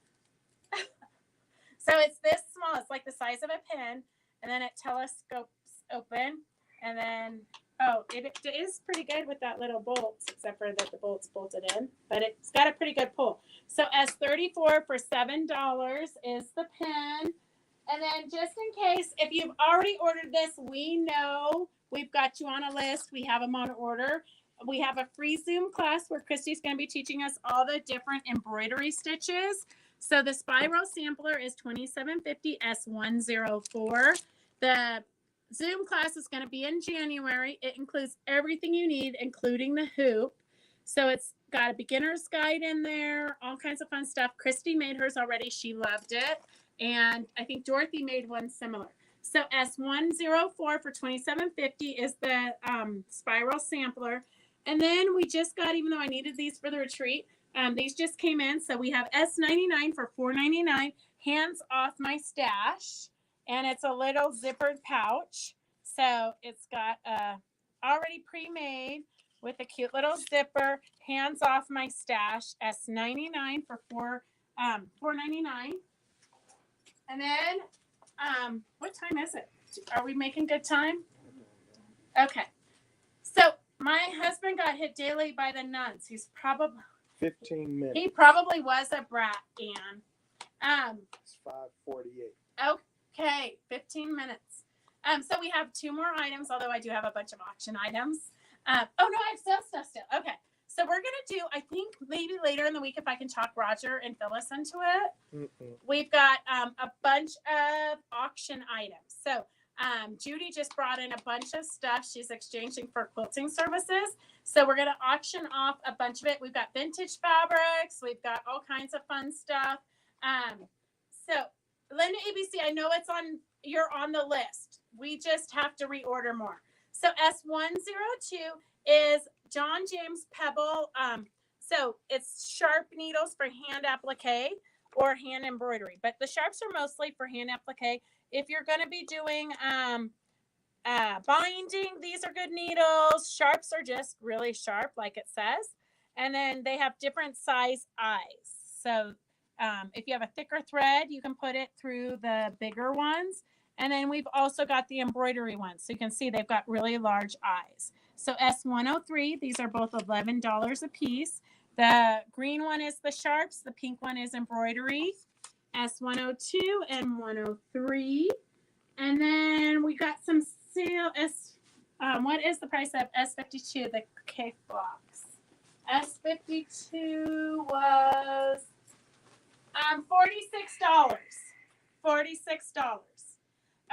So it's this small. It's like the size of a pin. And then it telescopes open. And then Oh, it is pretty good with that little bolts, except for that the bolt's bolted in, but it's got a pretty good pull. So S34 for $7 is the pen. And then just in case, if you've already ordered this, we know we've got you on a list. We have them on order. We have a free Zoom class where Christy's going to be teaching us all the different embroidery stitches. So the spiral sampler is $27.50 S104. The Zoom class is going to be in January. It includes everything you need, including the hoop. So it's got a beginner's guide in there, all kinds of fun stuff. Christy made hers already. She loved it. And I think Dorothy made one similar. So S104 for $27.50 is the spiral sampler. And then we just got, even though I needed these for the retreat, these just came in. So we have S99 for $4.99, hands off my stash. And it's a little zippered pouch. So it's got already pre-made with a cute little zipper, hands off my stash, S99 for $4.99. And then, what time is it? Are we making good time? Okay. So my husband got hit daily by the nuns. He's probably 15 minutes. He probably was a brat, Ann. It's 5:48. Okay, 15 minutes. So we have 2 more items, although I do have a bunch of auction items. Oh no, I have sales stuff still. Okay. So we're gonna do, I think maybe later in the week, if I can talk Roger and Phyllis into it. We've got a bunch of auction items. So Judy just brought in a bunch of stuff she's exchanging for quilting services. So we're gonna auction off a bunch of it. We've got vintage fabrics. We've got all kinds of fun stuff. So Linda ABC, I know you're on the list. We just have to reorder more. So S102 is John James Pebble. So it's sharp needles for hand applique or hand embroidery, but the sharps are mostly for hand applique. If you're going to be doing binding, these are good needles. Sharps are just really sharp, like it says. And then they have different size eyes. So if you have a thicker thread, you can put it through the bigger ones. And then we've also got the embroidery ones. So you can see they've got really large eyes. So S103, these are both $11 a piece. The green one is the sharps. The pink one is embroidery. S102 and 103. And then we got some sale. What is the price of S52, the Kaffes box? S52 was $46. $46.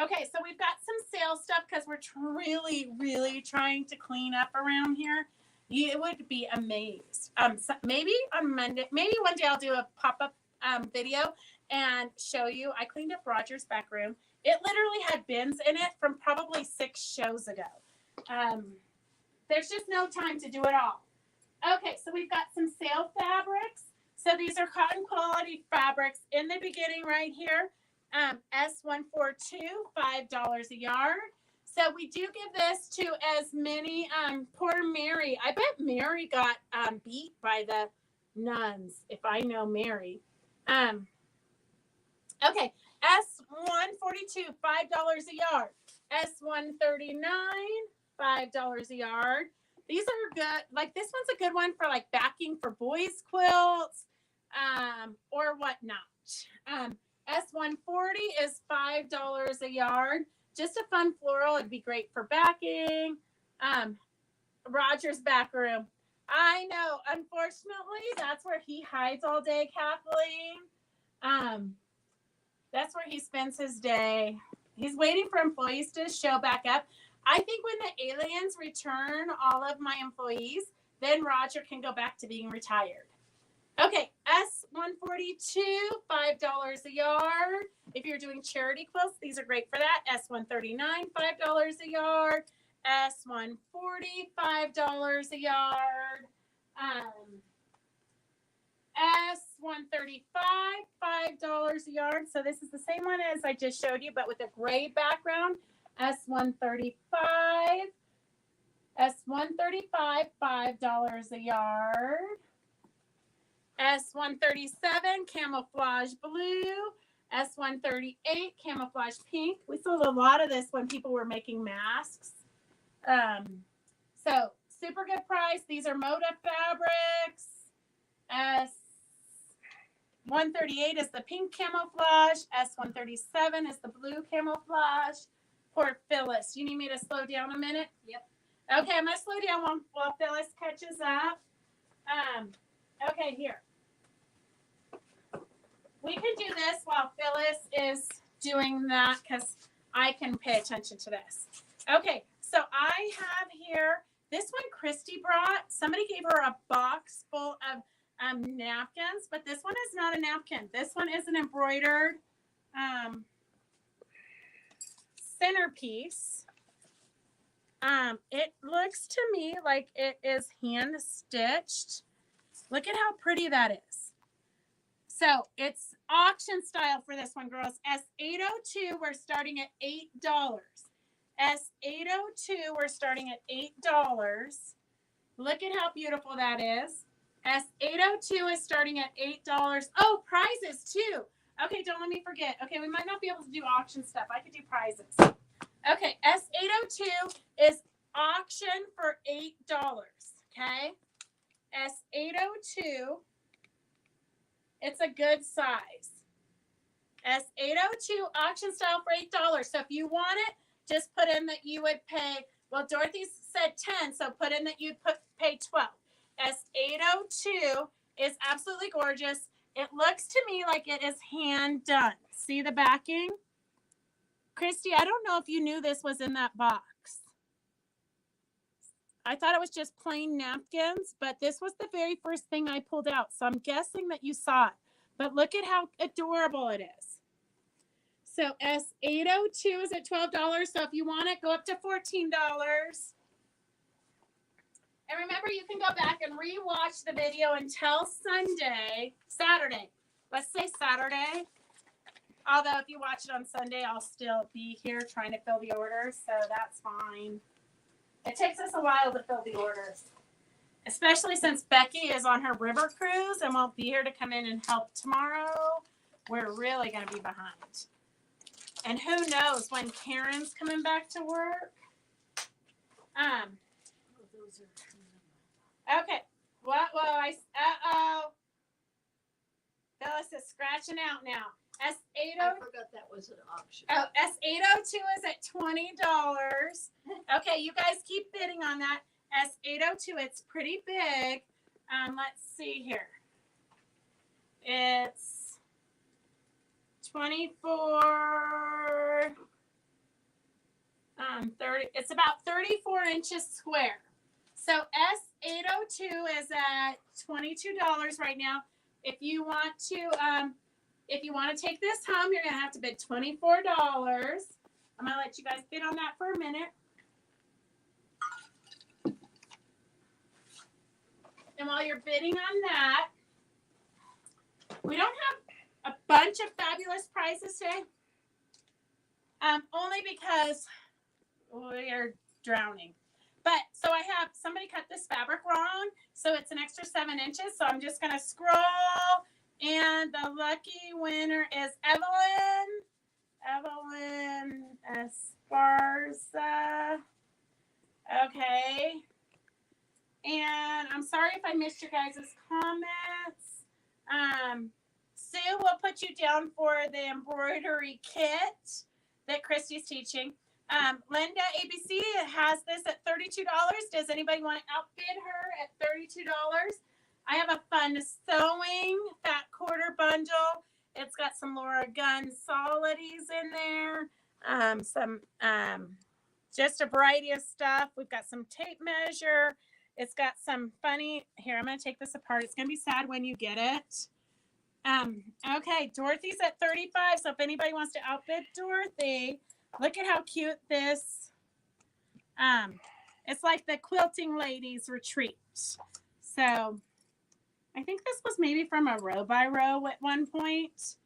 Okay, so we've got some sale stuff because we're really trying to clean up around here. You would be amazed. So maybe on Monday, maybe one day I'll do a pop-up video and show you. I cleaned up Roger's back room. It literally had bins in it from probably 6 shows ago. There's just no time to do it all. Okay, so we've got some sale fabrics. So these are cotton quality fabrics in the beginning right here. S142, $5 a yard. So we do give this to as many, poor Mary. I bet Mary got beat by the nuns, if I know Mary. Okay, S142, $5 a yard. S139, $5 a yard. These are good. Like this one's a good one for like backing for boys' quilts, or whatnot. S140 is $5 a yard. Just a fun floral. It'd be great for backing. Roger's back room. I know. Unfortunately, that's where he hides all day, Kathleen. That's where he spends his day. He's waiting for employees to show back up. I think when the aliens return all of my employees, then Roger can go back to being retired. Okay, S142, $5 a yard. If you're doing charity quilts, these are great for that. S139, $5 a yard. S140, $5 a yard. S135, $5 a yard. So this is the same one as I just showed you, but with a gray background. S135, $5 a yard. S137, camouflage blue. S138, camouflage pink. We sold a lot of this when people were making masks. So super good price. These are Moda fabrics. S138 is the pink camouflage. S137 is the blue camouflage. Poor Phyllis. You need me to slow down a minute? Yep. Okay, I'm going to slow down while Phyllis catches up. Okay, here. We can do this while Phyllis is doing that because I can pay attention to this. Okay, so I have here, this one Christy brought. Somebody gave her a box full of napkins, but this one is not a napkin. This one is an embroidered centerpiece. It looks to me like it is hand stitched. Look at how pretty that is. So it's auction style for this one, girls. S802, we're starting at $8. S802, we're starting at $8. Look at how beautiful that is. S802 is starting at $8. Oh, prizes too. Okay, don't let me forget. Okay, we might not be able to do auction stuff. I could do prizes. Okay, S802 is auction for $8. Okay, S802. It's a good size. S802 auction style for $8. So if you want it, just put in that you would pay. Well, Dorothy said 10, so put in that you'd pay 12. S802 is absolutely gorgeous. It looks to me like it is hand done. See the backing? Christy, I don't know if you knew this was in that box. I thought it was just plain napkins, but this was the very first thing I pulled out. So I'm guessing that you saw it. But look at how adorable it is. So S802 is at $12. So if you want it, go up to $14. And remember, you can go back and rewatch the video until Saturday. Let's say Saturday. Although if you watch it on Sunday, I'll still be here trying to fill the orders. So that's fine. It takes us a while to fill the orders. Especially since Becky is on her river cruise and won't be here to come in and help tomorrow. We're really going to be behind. And who knows when Karen's coming back to work. Okay. Uh-oh. Phyllis is scratching out now. S802. I forgot that was an auction. Oh, S802 is at $20. Okay, you guys keep bidding on that. S802, it's pretty big. Let's see here. It's 24, 30. It's about 34 inches square. So S802 is at $22 right now. If you want to take this home, you're gonna have to bid $24. I'm gonna let you guys bid on that for a minute. And while you're bidding on that, we don't have a bunch of fabulous prizes today. Only because we are drowning. But so I have somebody cut this fabric wrong, so it's an extra 7 inches. So I'm just gonna scroll, and the lucky winner is Evelyn Esparza. Okay. And I'm sorry if I missed your guys' comments. Sue will put you down for the embroidery kit that Christy's teaching. Linda ABC has this at $32. Does anybody want to outbid her at $32? I have a fun sewing fat quarter bundle. It's got some Laura Gonzalez in there. Just a variety of stuff. We've got some tape measure. It's got some funny, here, I'm going to take this apart. It's going to be sad when you get it. Okay, Dorothy's at 35. So if anybody wants to outbid Dorothy, look at how cute this, it's like the Quilting Ladies Retreat. So I think this was maybe from a row by row at one point.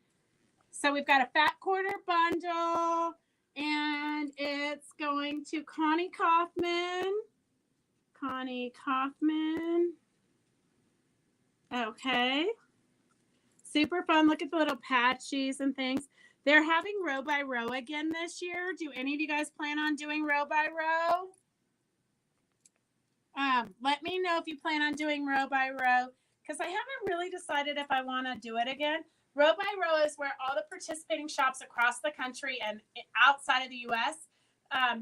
So we've got a fat quarter bundle, and it's going to Connie Kaufman. Okay. Super fun. Look at the little patches and things. They're having row by row again this year. Do any of you guys plan on doing row by row? Let me know if you plan on doing row by row, because I haven't really decided if I want to do it again. Row by row is where all the participating shops across the country and outside of the U.S.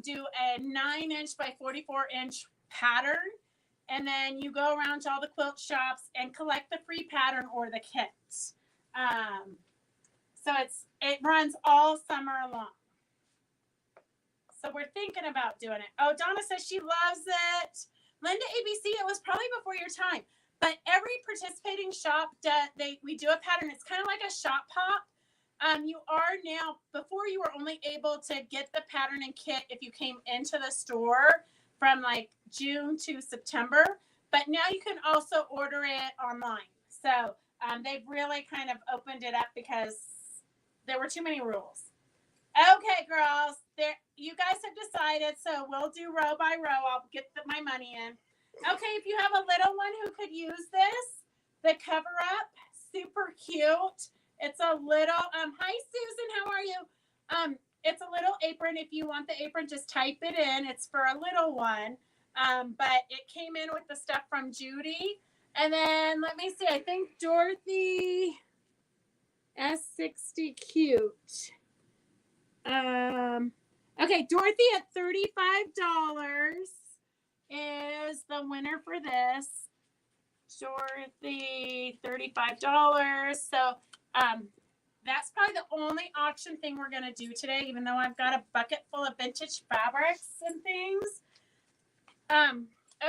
Do a 9-inch by 44-inch pattern, and then you go around to all the quilt shops and collect the free pattern or the kit. So it runs all summer long. So we're thinking about doing it. Oh, Donna says she loves it. Linda ABC, it was probably before your time, but every participating shop we do a pattern. It's kind of like a shop hop. You are now, before you were only able to get the pattern and kit if you came into the store from like June to September, but now you can also order it online. So they've really kind of opened it up because there were too many rules. Okay, girls, you guys have decided, so we'll do row by row. I'll get my money in. Okay, if you have a little one who could use this, the cover up, super cute. It's a little, hi Susan, how are you? It's a little apron. If you want the apron, just type it in. It's for a little one. But it came in with the stuff from Judy. And then let me see, I think Dorothy S60 cute. Okay, Dorothy at $35 is the winner for this. Dorothy, $35. So that's probably the only auction thing we're gonna do today, even though I've got a bucket full of vintage fabrics and things.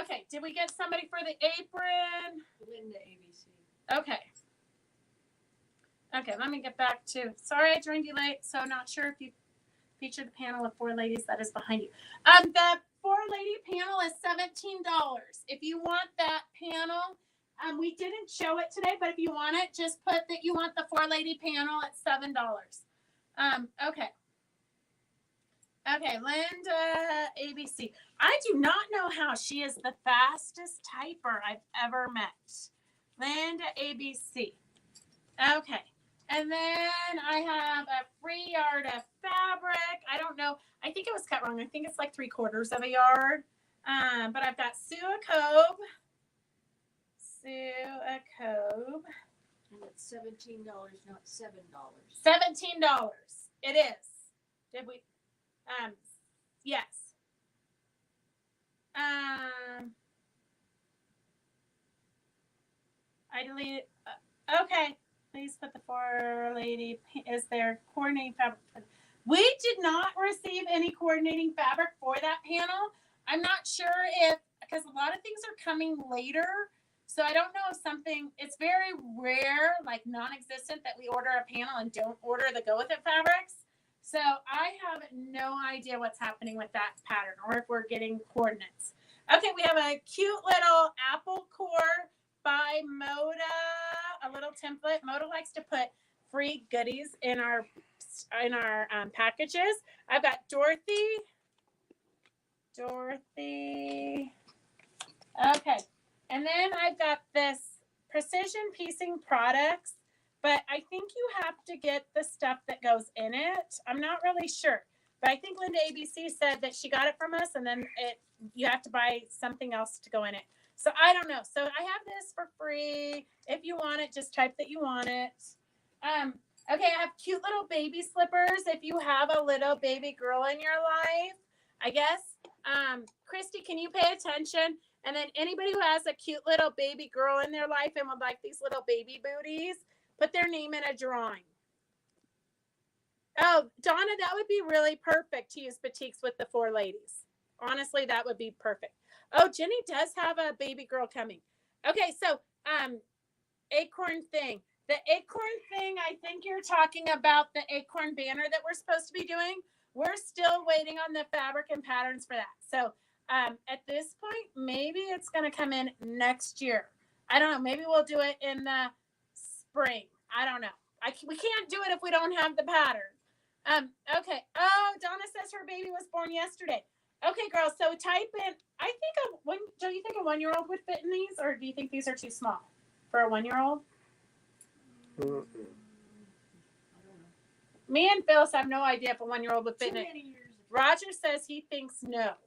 Okay, did we get somebody for the apron? Linda ABC. Okay. Okay, let me get back to, sorry I joined you late, so not sure if you featured the panel of 4 ladies that is behind you. The 4-lady panel is $17. If you want that panel, we didn't show it today, but if you want it, just put that you want the 4-lady panel at $7. Okay. Okay, Linda ABC. I do not know how she is the fastest typer I've ever met. Linda ABC. Okay. And then I have a free yard of fabric. I don't know. I think it was cut wrong. I think it's like 3/4 of a yard. But I've got Sue a Cobe. And it's $17, not $7. $17. It is. Did we? Yes. I deleted. Okay. Please put the 4-lady. Is there coordinating fabric? We did not receive any coordinating fabric for that panel. I'm not sure if, because a lot of things are coming later. So I don't know if something, it's very rare, like non-existent, that we order a panel and don't order the Go With It fabrics. So I have no idea what's happening with that pattern or if we're getting coordinates. Okay, we have a cute little apple core by Moda, a little template. Moda likes to put free goodies in our packages. I've got Dorothy. Okay, and then I've got this precision piecing products, but I think you have to get the stuff that goes in it. I'm not really sure, but I think Linda ABC said that she got it from us, and then you have to buy something else to go in it. So I don't know. So I have this for free. If you want it, just type that you want it. Okay, I have cute little baby slippers. If you have a little baby girl in your life, I guess. Christy, can you pay attention? And then anybody who has a cute little baby girl in their life and would like these little baby booties, put their name in a drawing. Oh, Donna, that would be really perfect to use batiks with the 4 ladies. Honestly, that would be perfect. Oh, Jenny does have a baby girl coming. Okay, so acorn thing. The acorn thing, I think you're talking about the acorn banner that we're supposed to be doing. We're still waiting on the fabric and patterns for that. So at this point, maybe it's going to come in next year. I don't know. Maybe we'll do it in the spring. I don't know. We can't do it if we don't have the pattern. Okay. Oh, Donna says her baby was born yesterday. Okay, girls. So type in. I think do you think a 1-year-old would fit in these, or do you think these are too small for a 1-year-old? Me and Phyllis have no idea if a 1-year-old would fit in it. Roger says he thinks no.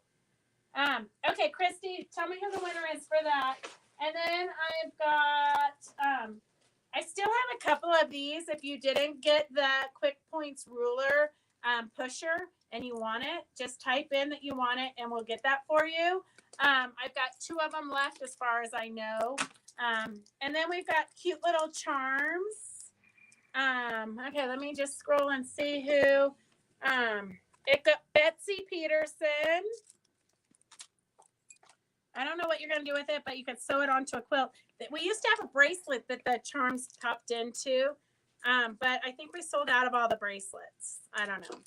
Okay, Christy, tell me who the winner is for that. And then I've got, I still have a couple of these. If you didn't get the Quick Points ruler pusher and you want it, just type in that you want it and we'll get that for you. I've got 2 of them left as far as I know. And then we've got cute little charms. Okay, let me just scroll and see who. It got Betsy Peterson. I don't know what you're going to do with it, but you could sew it onto a quilt. We used to have a bracelet that the charms popped into, but I think we sold out of all the bracelets. I don't know.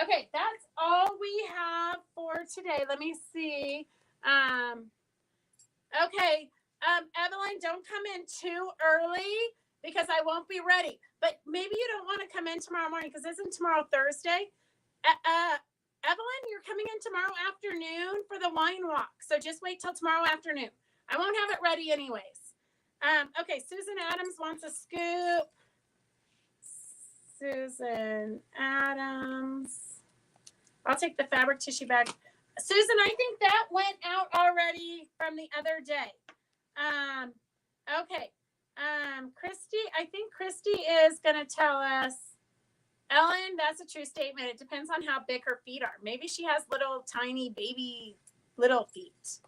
Okay, that's all we have for today. Let me see. Okay, Evelyn, don't come in too early because I won't be ready. But maybe you don't want to come in tomorrow morning because isn't tomorrow Thursday? Evelyn, you're coming in tomorrow afternoon for the wine walk. So just wait till tomorrow afternoon. I won't have it ready anyways. Okay, Susan Adams wants a scoop. Susan Adams. I'll take the fabric tissue bag. Susan, I think that went out already from the other day. Okay. Christy, I think Christy is going to tell us. Ellen, that's a true statement. It depends on how big her feet are. Maybe she has little tiny baby little feet.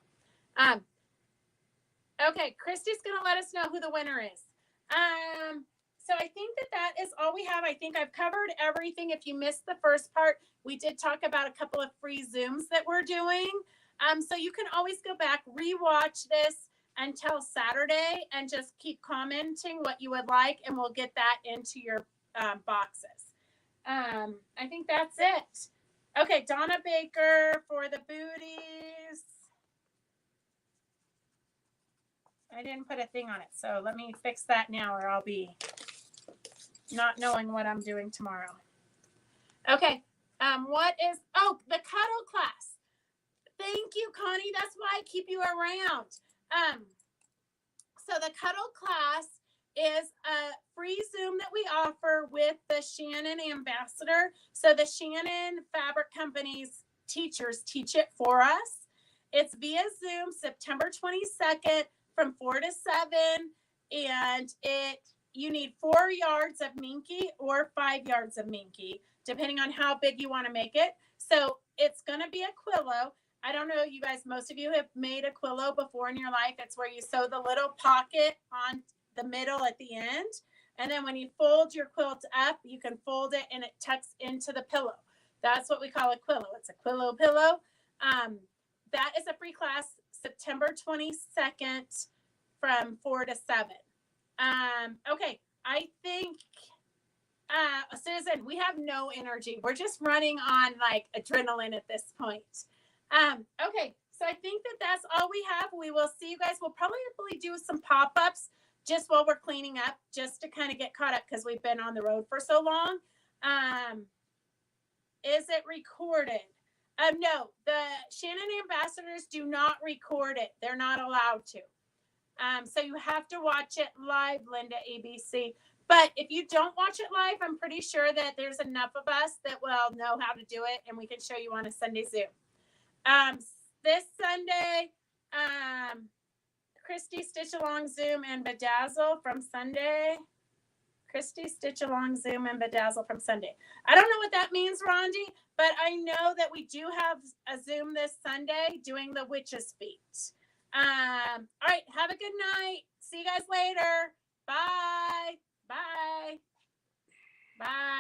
Okay, Christy's going to let us know who the winner is. So I think that is all we have. I think I've covered everything. If you missed the first part, we did talk about a couple of free Zooms that we're doing. So you can always go back, rewatch this until Saturday and just keep commenting what you would like, and we'll get that into your boxes. I think that's it. Okay, Donna Baker for the booties. I didn't put a thing on it, so let me fix that now or I'll be not knowing what I'm doing tomorrow. Okay, what is, the cuddle class. Thank you, Connie. That's why I keep you around. So the cuddle class is a free Zoom that we offer with the Shannon Ambassador. So the Shannon Fabric Company's teachers teach it for us. It's via Zoom, September 22nd from 4 to 7. And you need 4 yards of minky or 5 yards of minky, depending on how big you want to make it. So it's going to be a quillo. I don't know, you guys, most of you have made a quillo before in your life. It's where you sew the little pocket on the middle at the end. And then when you fold your quilt up, you can fold it and it tucks into the pillow. That's what we call a quillo. It's a quillo pillow. That is a free class, September 22nd from 4 to 7. Okay, I think, Susan, we have no energy. We're just running on like adrenaline at this point. Okay, so I think that's all we have. We will see you guys. We'll probably do some pop-ups just while we're cleaning up, just to kind of get caught up because we've been on the road for so long. Is it recorded? No, the Shannon Ambassadors do not record it. They're not allowed to. So you have to watch it live, Linda ABC. But if you don't watch it live, I'm pretty sure that there's enough of us that will know how to do it, and we can show you on a Sunday Zoom. This Sunday, Christy Stitch Along Zoom and Bedazzle from Sunday. Christy Stitch Along Zoom and Bedazzle from Sunday. I don't know what that means, Rondi, but I know that we do have a Zoom this Sunday doing the witch's feet. All right, have a good night. See you guys later. Bye. Bye. Bye.